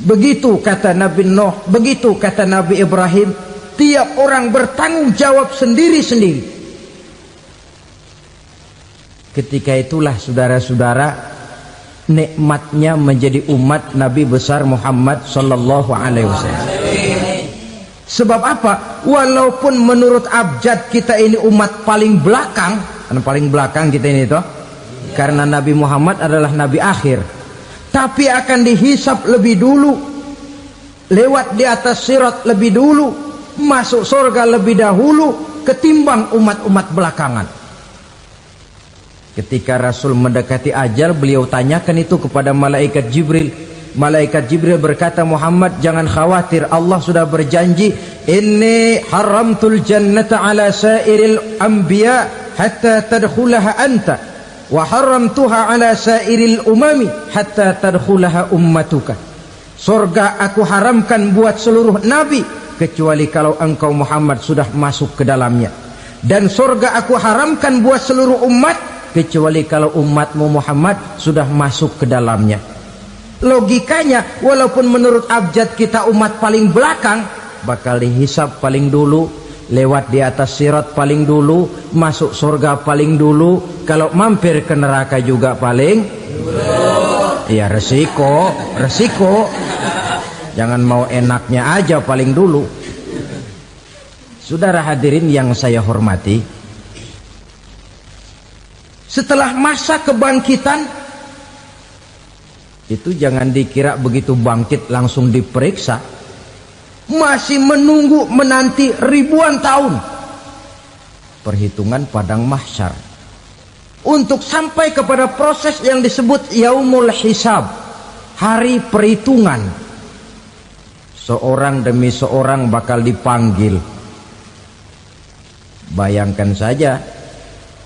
Begitu kata Nabi Nuh, begitu kata Nabi Ibrahim. Tiap orang bertanggung jawab sendiri-sendiri. Ketika itulah saudara-saudara, nikmatnya menjadi umat Nabi besar Muhammad sallallahu alaihi wasallam. Sebab apa? Walaupun menurut abjad kita ini umat paling belakang, karena paling belakang kita ini toh, karena Nabi Muhammad adalah Nabi akhir, tapi akan dihisap lebih dulu, lewat di atas sirat lebih dulu, masuk surga lebih dahulu ketimbang umat-umat belakangan. Ketika Rasul mendekati ajal, beliau tanyakan itu kepada malaikat Jibril. Malaikat Jibril berkata, Muhammad jangan khawatir, Allah sudah berjanji, inni haramtul jannata ala sairil anbiya hatta tadkhulaha anta wa haramtuha ala sairil umami hatta tadkhulaha ummatuka. Surga aku haramkan buat seluruh nabi kecuali kalau engkau Muhammad sudah masuk ke dalamnya, dan surga aku haramkan buat seluruh umat kecuali kalau umatmu Muhammad sudah masuk ke dalamnya. Logikanya, walaupun menurut abjad kita umat paling belakang, bakal dihisap paling dulu, lewat di atas sirat paling dulu, masuk surga paling dulu, kalau mampir ke neraka juga paling dulu. Ya resiko. Jangan mau enaknya aja paling dulu. Saudara hadirin yang saya hormati, setelah masa kebangkitan itu jangan dikira begitu bangkit langsung diperiksa. Masih menunggu menanti ribuan tahun perhitungan padang mahsyar untuk sampai kepada proses yang disebut yaumul hisab, hari perhitungan. Seorang demi seorang bakal dipanggil. Bayangkan saja,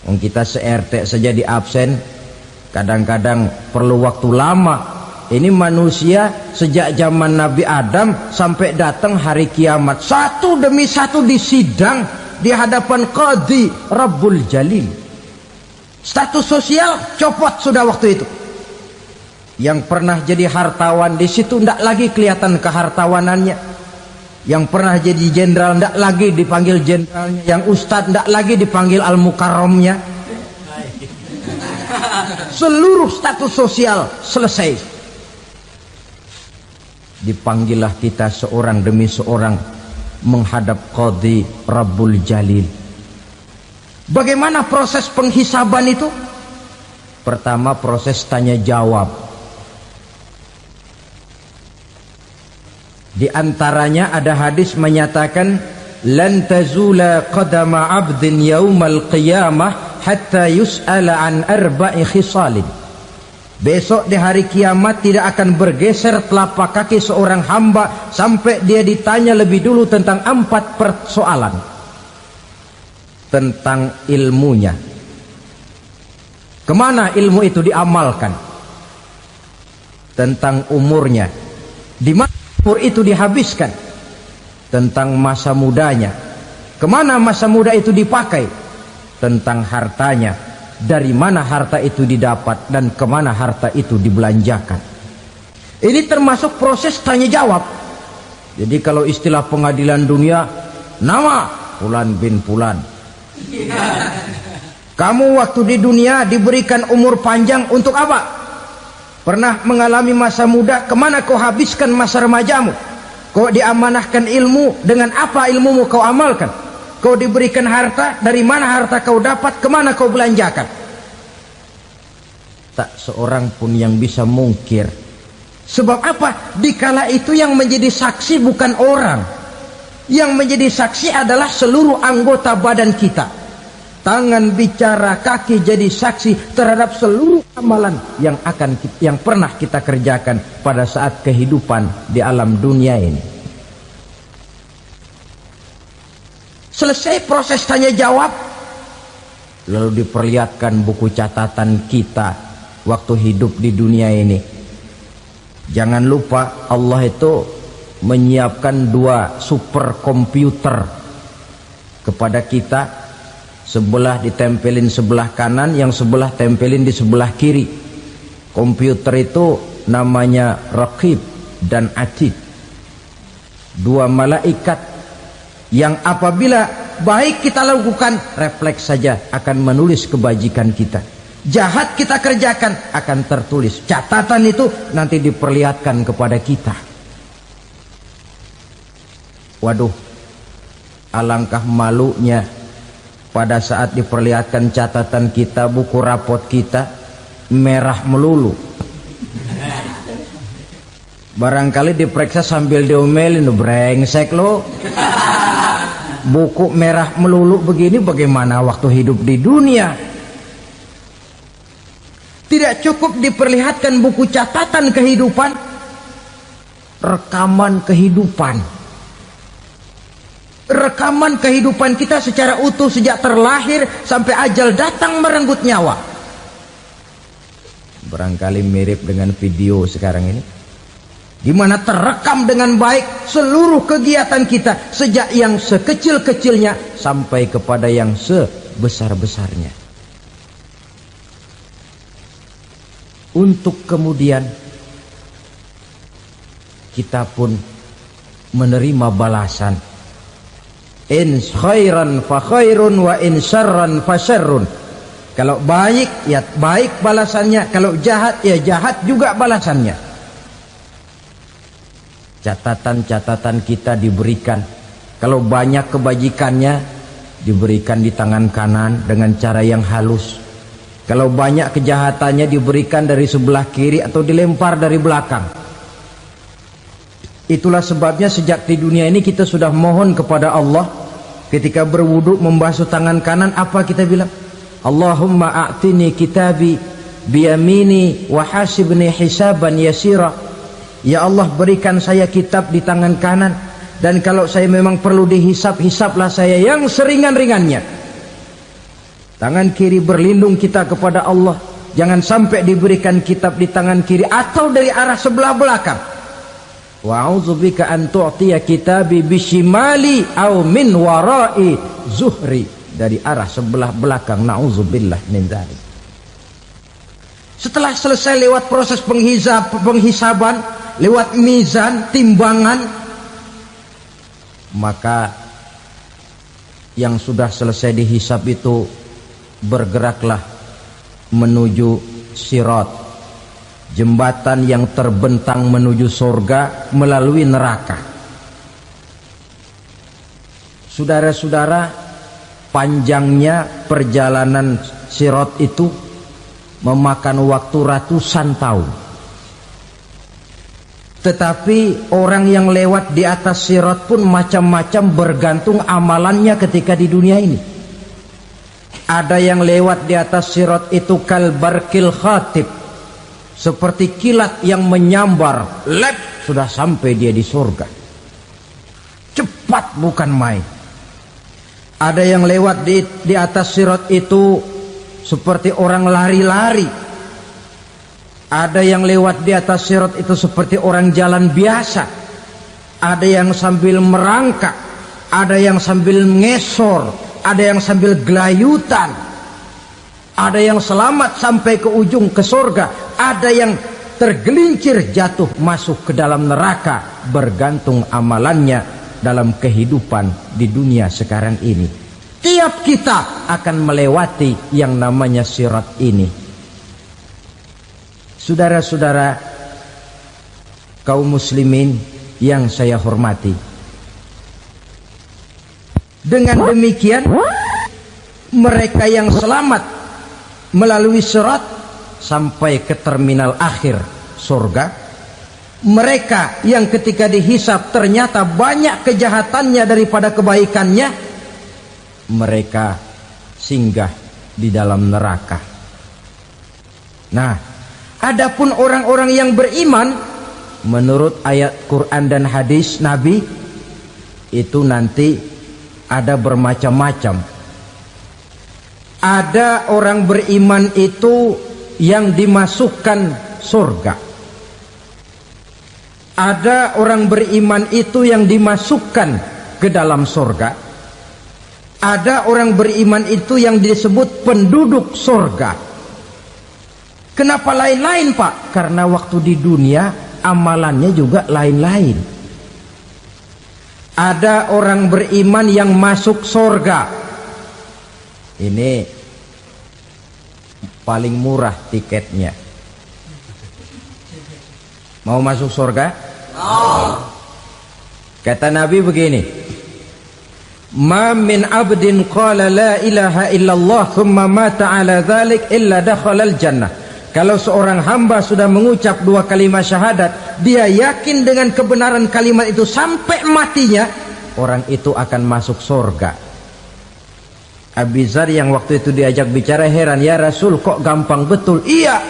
kita se-RT saja di absen, kadang-kadang perlu waktu lama. Ini manusia sejak zaman Nabi Adam sampai datang hari kiamat, satu demi satu disidang di hadapan Qadhi Rabbul Jalil. Status sosial copot sudah waktu itu. Yang pernah jadi hartawan di situ tidak lagi kelihatan kehartawanannya. Yang pernah jadi jenderal tidak lagi dipanggil jenderalnya. Yang ustadz tidak lagi dipanggil al-mukarramnya. Seluruh status sosial selesai. Dipanggillah kita seorang demi seorang menghadap Qadhi Rabbul Jalil. Bagaimana proses penghisaban itu? Pertama, proses tanya jawab. Di antaranya ada hadis menyatakan, lan tazula qadama 'abdin yaumal qiyamah hatta yus'ala an arba'i khisalin. Besok di hari kiamat tidak akan bergeser telapak kaki seorang hamba sampai dia ditanya lebih dulu tentang 4 persoalan. Tentang ilmunya, kemana ilmu itu diamalkan. Tentang umurnya, di mana umur itu dihabiskan. Tentang masa mudanya, kemana masa muda itu dipakai. Tentang hartanya, dari mana harta itu didapat dan kemana harta itu dibelanjakan. Ini termasuk proses tanya jawab. Jadi kalau istilah pengadilan dunia, nama Fulan bin Fulan. Kamu waktu di dunia diberikan umur panjang untuk apa? Pernah mengalami masa muda, kemana kau habiskan masa remajamu? Kau diamanahkan ilmu, dengan apa ilmumu kau amalkan? Kau diberikan harta, dari mana harta kau dapat, kemana kau belanjakan? Tak seorang pun yang bisa mungkir. Sebab apa? Dikala itu yang menjadi saksi bukan orang. Yang menjadi saksi adalah seluruh anggota badan kita. Tangan bicara, kaki jadi saksi terhadap seluruh amalan yang pernah kita kerjakan pada saat kehidupan di alam dunia ini. Selesai proses tanya jawab, lalu diperlihatkan buku catatan kita waktu hidup di dunia ini. Jangan lupa Allah itu menyiapkan 2 superkomputer kepada kita. Sebelah ditempelin sebelah kanan, yang sebelah tempelin di sebelah kiri. Komputer itu namanya Raqib dan Atid. 2 malaikat yang apabila baik kita lakukan, refleks saja akan menulis kebajikan kita. Jahat kita kerjakan, akan tertulis. Catatan itu nanti diperlihatkan kepada kita. Waduh, alangkah malunya pada saat diperlihatkan catatan kita, buku rapot kita merah melulu. Barangkali diperiksa sambil diomelin, brengsek lo. Buku merah melulu begini, bagaimana waktu hidup di dunia? Tidak cukup diperlihatkan buku catatan kehidupan, rekaman kehidupan. Rekaman kehidupan kita secara utuh sejak terlahir sampai ajal datang merenggut nyawa. Barangkali mirip dengan video sekarang ini, di mana terekam dengan baik seluruh kegiatan kita sejak yang sekecil-kecilnya sampai kepada yang sebesar-besarnya. Untuk kemudian kita pun menerima balasan. In khairan fa khairun wa in syarran fa syarrun. Kalau baik ya baik balasannya, kalau jahat ya jahat juga balasannya. Catatan-catatan kita diberikan. Kalau banyak kebajikannya diberikan di tangan kanan dengan cara yang halus. Kalau banyak kejahatannya diberikan dari sebelah kiri atau dilempar dari belakang. Itulah sebabnya sejak di dunia ini kita sudah mohon kepada Allah. Ketika berwudu membasuh tangan kanan, apa kita bilang? Allahumma a'tini kitabi biyamini wa hasibni hisaban yasira. Ya Allah, berikan saya kitab di tangan kanan, dan kalau saya memang perlu dihisap, hisaplah saya yang seringan-ringannya. Tangan kiri berlindung kita kepada Allah, jangan sampai diberikan kitab di tangan kiri atau dari arah sebelah belakang. Wa a'udzubika an tu'tiya kitabi bishimali aw min wara'i zuhri, dari arah sebelah belakang. Na'udzubillah min dzalik. Setelah selesai lewat proses penghisaban, lewat mizan, timbangan, maka yang sudah selesai dihisab itu bergeraklah menuju sirat, jembatan yang terbentang menuju surga melalui neraka. Saudara-saudara, panjangnya perjalanan sirat itu memakan waktu ratusan tahun. Tetapi orang yang lewat di atas sirat pun macam-macam bergantung amalannya ketika di dunia ini. Ada yang lewat di atas sirat itu kal barqil khatib, seperti kilat yang menyambar, lep, sudah sampai dia di surga. Cepat bukan main. Ada yang lewat di atas sirat itu seperti orang lari-lari. Ada yang lewat di atas sirat itu seperti orang jalan biasa. Ada yang sambil merangkak, ada yang sambil ngesor, ada yang sambil gelayutan. Ada yang selamat sampai ke ujung ke surga, ada yang tergelincir jatuh masuk ke dalam neraka, bergantung amalannya dalam kehidupan di dunia sekarang ini. Tiap kita akan melewati yang namanya sirat ini. Saudara-saudara kaum muslimin yang saya hormati, dengan demikian mereka yang selamat melalui sirat sampai ke terminal akhir surga, mereka yang ketika dihisab ternyata banyak kejahatannya daripada kebaikannya, mereka singgah di dalam neraka. Nah, adapun orang-orang yang beriman menurut ayat Quran dan hadis Nabi itu nanti ada bermacam-macam. Ada orang beriman itu yang dimasukkan surga. Ada orang beriman itu yang dimasukkan ke dalam surga. Ada orang beriman itu yang disebut penduduk surga. Kenapa lain-lain, Pak? Karena waktu di dunia amalannya juga lain-lain. Ada orang beriman yang masuk surga. Ini paling murah tiketnya. Mau masuk surga? Kata Nabi begini, ma min abdin qala la ilaha illallah thumma mata ala dhalik illa dakhalal jannah. Kalau seorang hamba sudah mengucap dua kalimat syahadat, dia yakin dengan kebenaran kalimat itu sampai matinya, orang itu akan masuk surga. Abi Dzar yang waktu itu diajak bicara heran, ya Rasul kok gampang betul? Iya,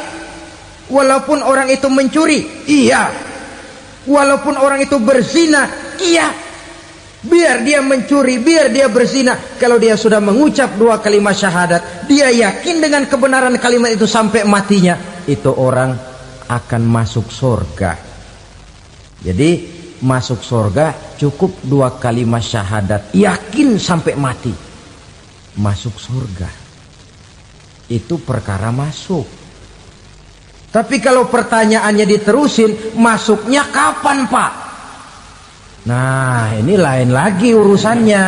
walaupun orang itu mencuri, iya, walaupun orang itu berzina, iya, biar dia mencuri, biar dia berzina, kalau dia sudah mengucap dua kalimat syahadat, dia yakin dengan kebenaran kalimat itu sampai matinya, itu orang akan masuk surga. Jadi masuk surga cukup dua kalimat syahadat, yakin sampai mati, masuk surga. Itu perkara masuk. Tapi kalau pertanyaannya diterusin, masuknya kapan, Pak? Nah, ini lain lagi urusannya.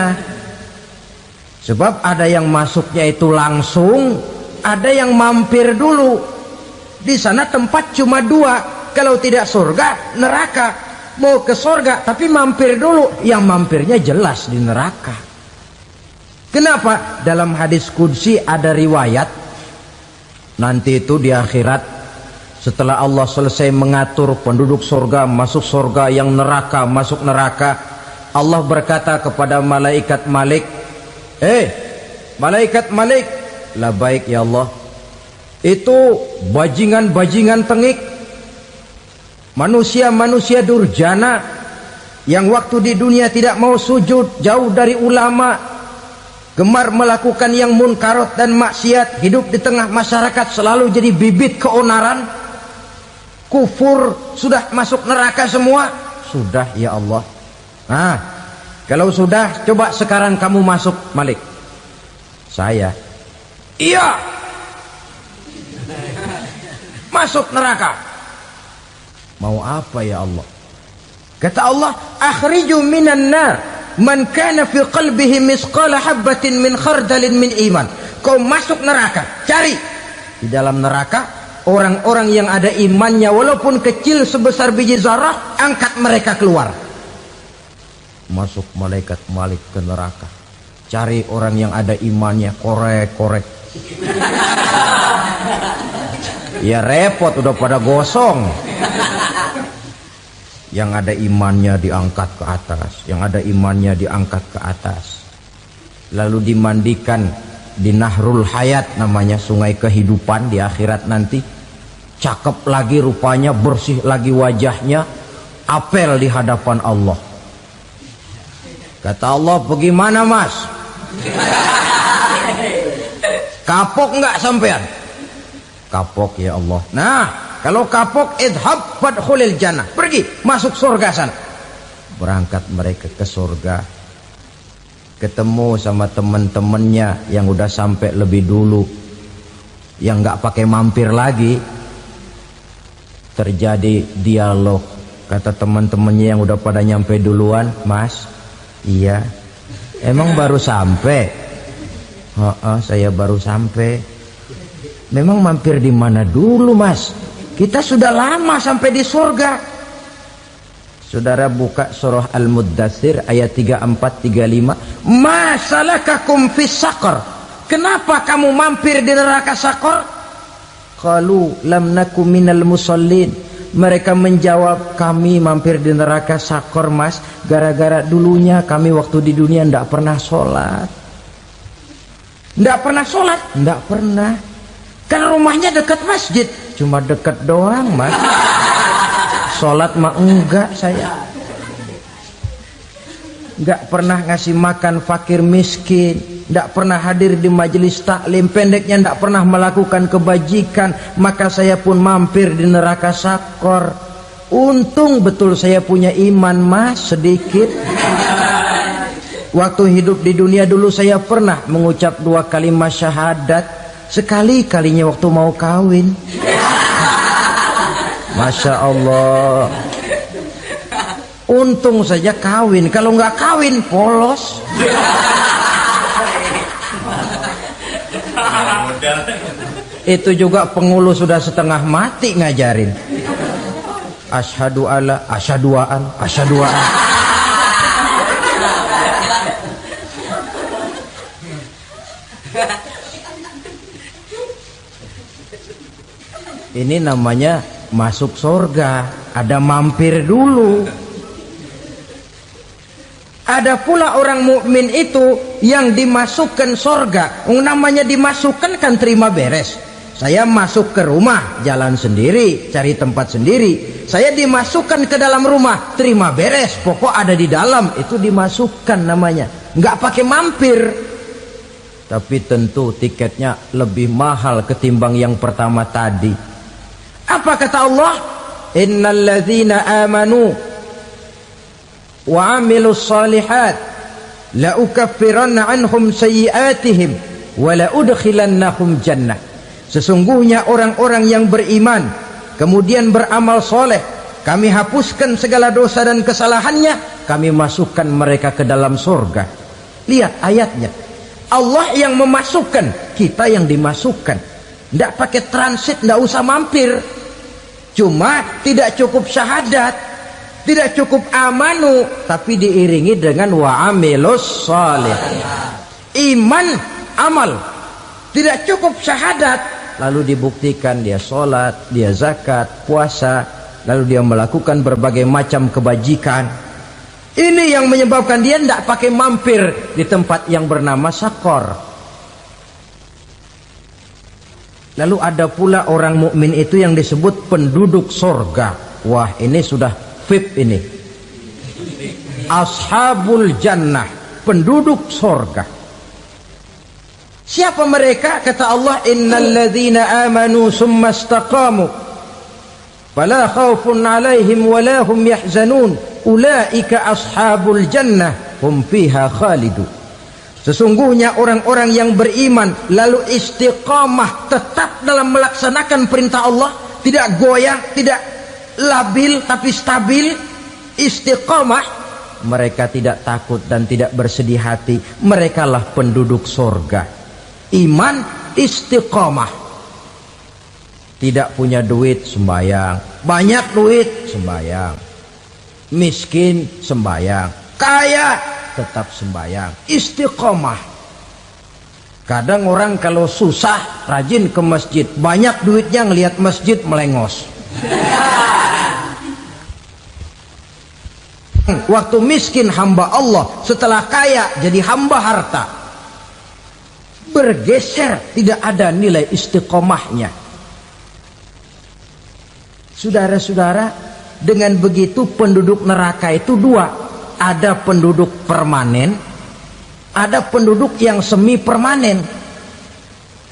Sebab ada yang masuknya itu langsung, ada yang mampir dulu. Di sana tempat cuma dua, kalau tidak surga, neraka. Mau ke surga tapi mampir dulu, yang mampirnya jelas di neraka. Kenapa? Dalam hadis qudsi ada riwayat, nanti itu di akhirat, setelah Allah selesai mengatur penduduk surga masuk surga, yang neraka masuk neraka, Allah berkata kepada malaikat Malik, malaikat Malik, labaik ya Allah, itu bajingan-bajingan tengik, manusia-manusia durjana yang waktu di dunia tidak mau sujud, jauh dari ulama, gemar melakukan yang munkarat dan maksiat, hidup di tengah masyarakat selalu jadi bibit keonaran, kufur, sudah masuk neraka semua. Sudah ya Allah. Nah, kalau sudah, coba sekarang kamu masuk, Malik. Saya, iya, masuk neraka. Mau apa ya Allah? Kata Allah, akhriju minan nar man kana fi qalbihi misqala habatin min khardalin min iman. Kau masuk neraka, cari di dalam neraka orang-orang yang ada imannya walaupun kecil sebesar biji zarah, angkat mereka keluar. Masuk malaikat Malik ke neraka, cari orang yang ada imannya, korek-korek. Ya repot, udah pada gosong. Yang ada imannya diangkat ke atas, yang ada imannya diangkat ke atas. Lalu dimandikan di Nahrul Hayat, namanya sungai kehidupan di akhirat nanti. Cakep lagi rupanya, bersih lagi wajahnya, apel di hadapan Allah. Kata Allah, bagaimana mas? Kapok nggak sampean? Kapok ya Allah. Nah, kalau kapok, idhab fadkhulil jannah, pergi masuk surga sana. Berangkat mereka ke surga, ketemu sama teman-temannya yang udah sampai lebih dulu, yang nggak pakai mampir lagi. Terjadi dialog. Kata teman-temannya yang udah pada nyampe duluan, mas, iya, emang baru sampai? Saya baru sampai. Memang mampir di mana dulu mas? Kita sudah lama sampai di surga. Saudara buka surah Al-Muddatsir ayat 34-35. Ma salakakum fis saqar? Kenapa kamu mampir di neraka Saqar? Qalu lam naku minal musallin. Mereka menjawab, kami mampir di neraka Saqar mas, gara-gara dulunya kami waktu di dunia ndak pernah sholat. Ndak pernah sholat? Ndak pernah. Kan rumahnya dekat masjid. Cuma dekat doang mas. Sholat mah enggak saya. Nggak pernah ngasih makan fakir miskin, nggak pernah hadir di majelis taklim, pendeknya nggak pernah melakukan kebajikan, maka saya pun mampir di neraka Saqar. Untung betul saya punya iman mas sedikit. Waktu hidup di dunia dulu saya pernah mengucap 2 kalimat syahadat, sekali-kalinya waktu mau kawin. Masya Allah. Untung saja kawin, kalau nggak kawin polos. Itu juga pengulu sudah setengah mati ngajarin. Asyhadu alla, asyaduaan, asyaduaan. Ini namanya masuk surga, ada mampir dulu. Ada pula orang mukmin itu yang dimasukkan surga. Namanya dimasukkan kan terima beres. Saya masuk ke rumah, jalan sendiri, cari tempat sendiri. Saya dimasukkan ke dalam rumah, terima beres, pokok ada di dalam, itu dimasukkan namanya. Nggak pakai mampir. Tapi tentu tiketnya lebih mahal ketimbang yang pertama tadi. Apa kata Allah? Innal ladzina amanu wa amilus salihat la ukaffiranna anhum sayyi'atihim wa la udkhilannahum jannah. Sesungguhnya orang-orang yang beriman kemudian beramal soleh, kami hapuskan segala dosa dan kesalahannya, kami masukkan mereka ke dalam surga. Lihat ayatnya, Allah yang memasukkan, kita yang dimasukkan. Tidak pakai transit, tidak usah mampir. Cuma tidak cukup syahadat, tidak cukup amanu, tapi diiringi dengan wa'amilus salih. Iman, amal. Tidak cukup syahadat, lalu dibuktikan dia sholat, dia zakat, puasa, lalu dia melakukan berbagai macam kebajikan. Ini yang menyebabkan dia tidak pakai mampir di tempat yang bernama Saqar. Lalu ada pula orang mukmin itu yang disebut penduduk surga. Wah, ini sudah VIP ini. Ashabul jannah, penduduk surga. Siapa mereka? Kata Allah, innal ladzina amanu summa istaqamu fala khaufun 'alaihim wala hum yahzanun ulaika ashabul jannah hum fiha khalidun. Sesungguhnya orang-orang yang beriman lalu istiqamah, tetap dalam melaksanakan perintah Allah, tidak goyah, tidak labil tapi stabil, istiqamah, mereka tidak takut dan tidak bersedih hati. Merekalah penduduk surga. Iman, istiqamah. Tidak punya duit, sembayang. Banyak duit, sembayang. Miskin, sembayang. Kaya, tetap sembayang. Istiqamah. Kadang orang kalau susah rajin ke masjid, banyak duitnya ngelihat masjid melengos. Waktu miskin hamba Allah, setelah kaya jadi hamba harta. Bergeser, tidak ada nilai istiqomahnya. Saudara-saudara, dengan begitu penduduk neraka itu dua. Ada penduduk permanen, ada penduduk yang semi permanen.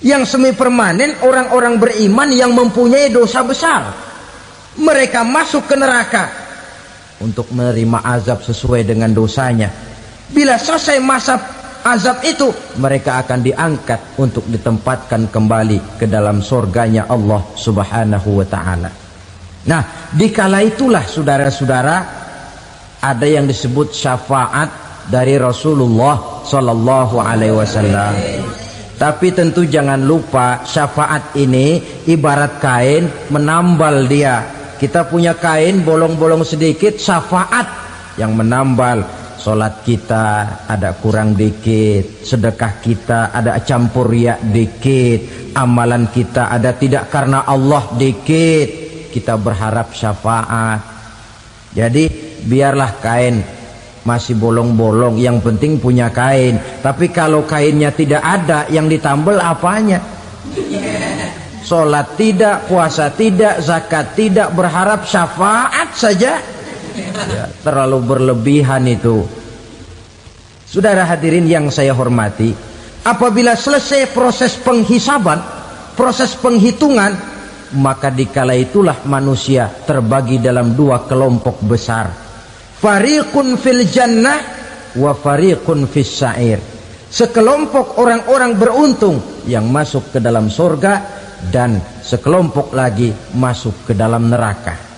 Yang semi permanen orang-orang beriman yang mempunyai dosa besar. Mereka masuk ke neraka untuk menerima azab sesuai dengan dosanya. Bila selesai masa azab itu, mereka akan diangkat untuk ditempatkan kembali ke dalam surganya Allah Subhanahu wa ta'ala. Nah, dikala itulah saudara-saudara, ada yang disebut syafaat dari Rasulullah Sallallahu Alaihi Wasallam. Tapi tentu jangan lupa, syafaat ini ibarat kain menambal dia. Kita punya kain bolong-bolong sedikit, syafaat yang menambal. Solat kita ada kurang dikit, sedekah kita ada campur riak dikit, amalan kita ada tidak karena Allah dikit, kita berharap syafaat. Jadi biarlah kain masih bolong-bolong, yang penting punya kain. Tapi kalau kainnya tidak ada, yang ditambal apanya? Sholat tidak, puasa tidak, zakat tidak, berharap syafaat saja, ya, terlalu berlebihan itu. Saudara hadirin yang saya hormati, apabila selesai proses penghisaban, proses penghitungan, maka dikala itulah manusia terbagi dalam dua kelompok besar. Fariqun fil jannah wa fariqun fis sa'ir. Sekelompok orang-orang beruntung yang masuk ke dalam surga, dan sekelompok lagi masuk ke dalam neraka.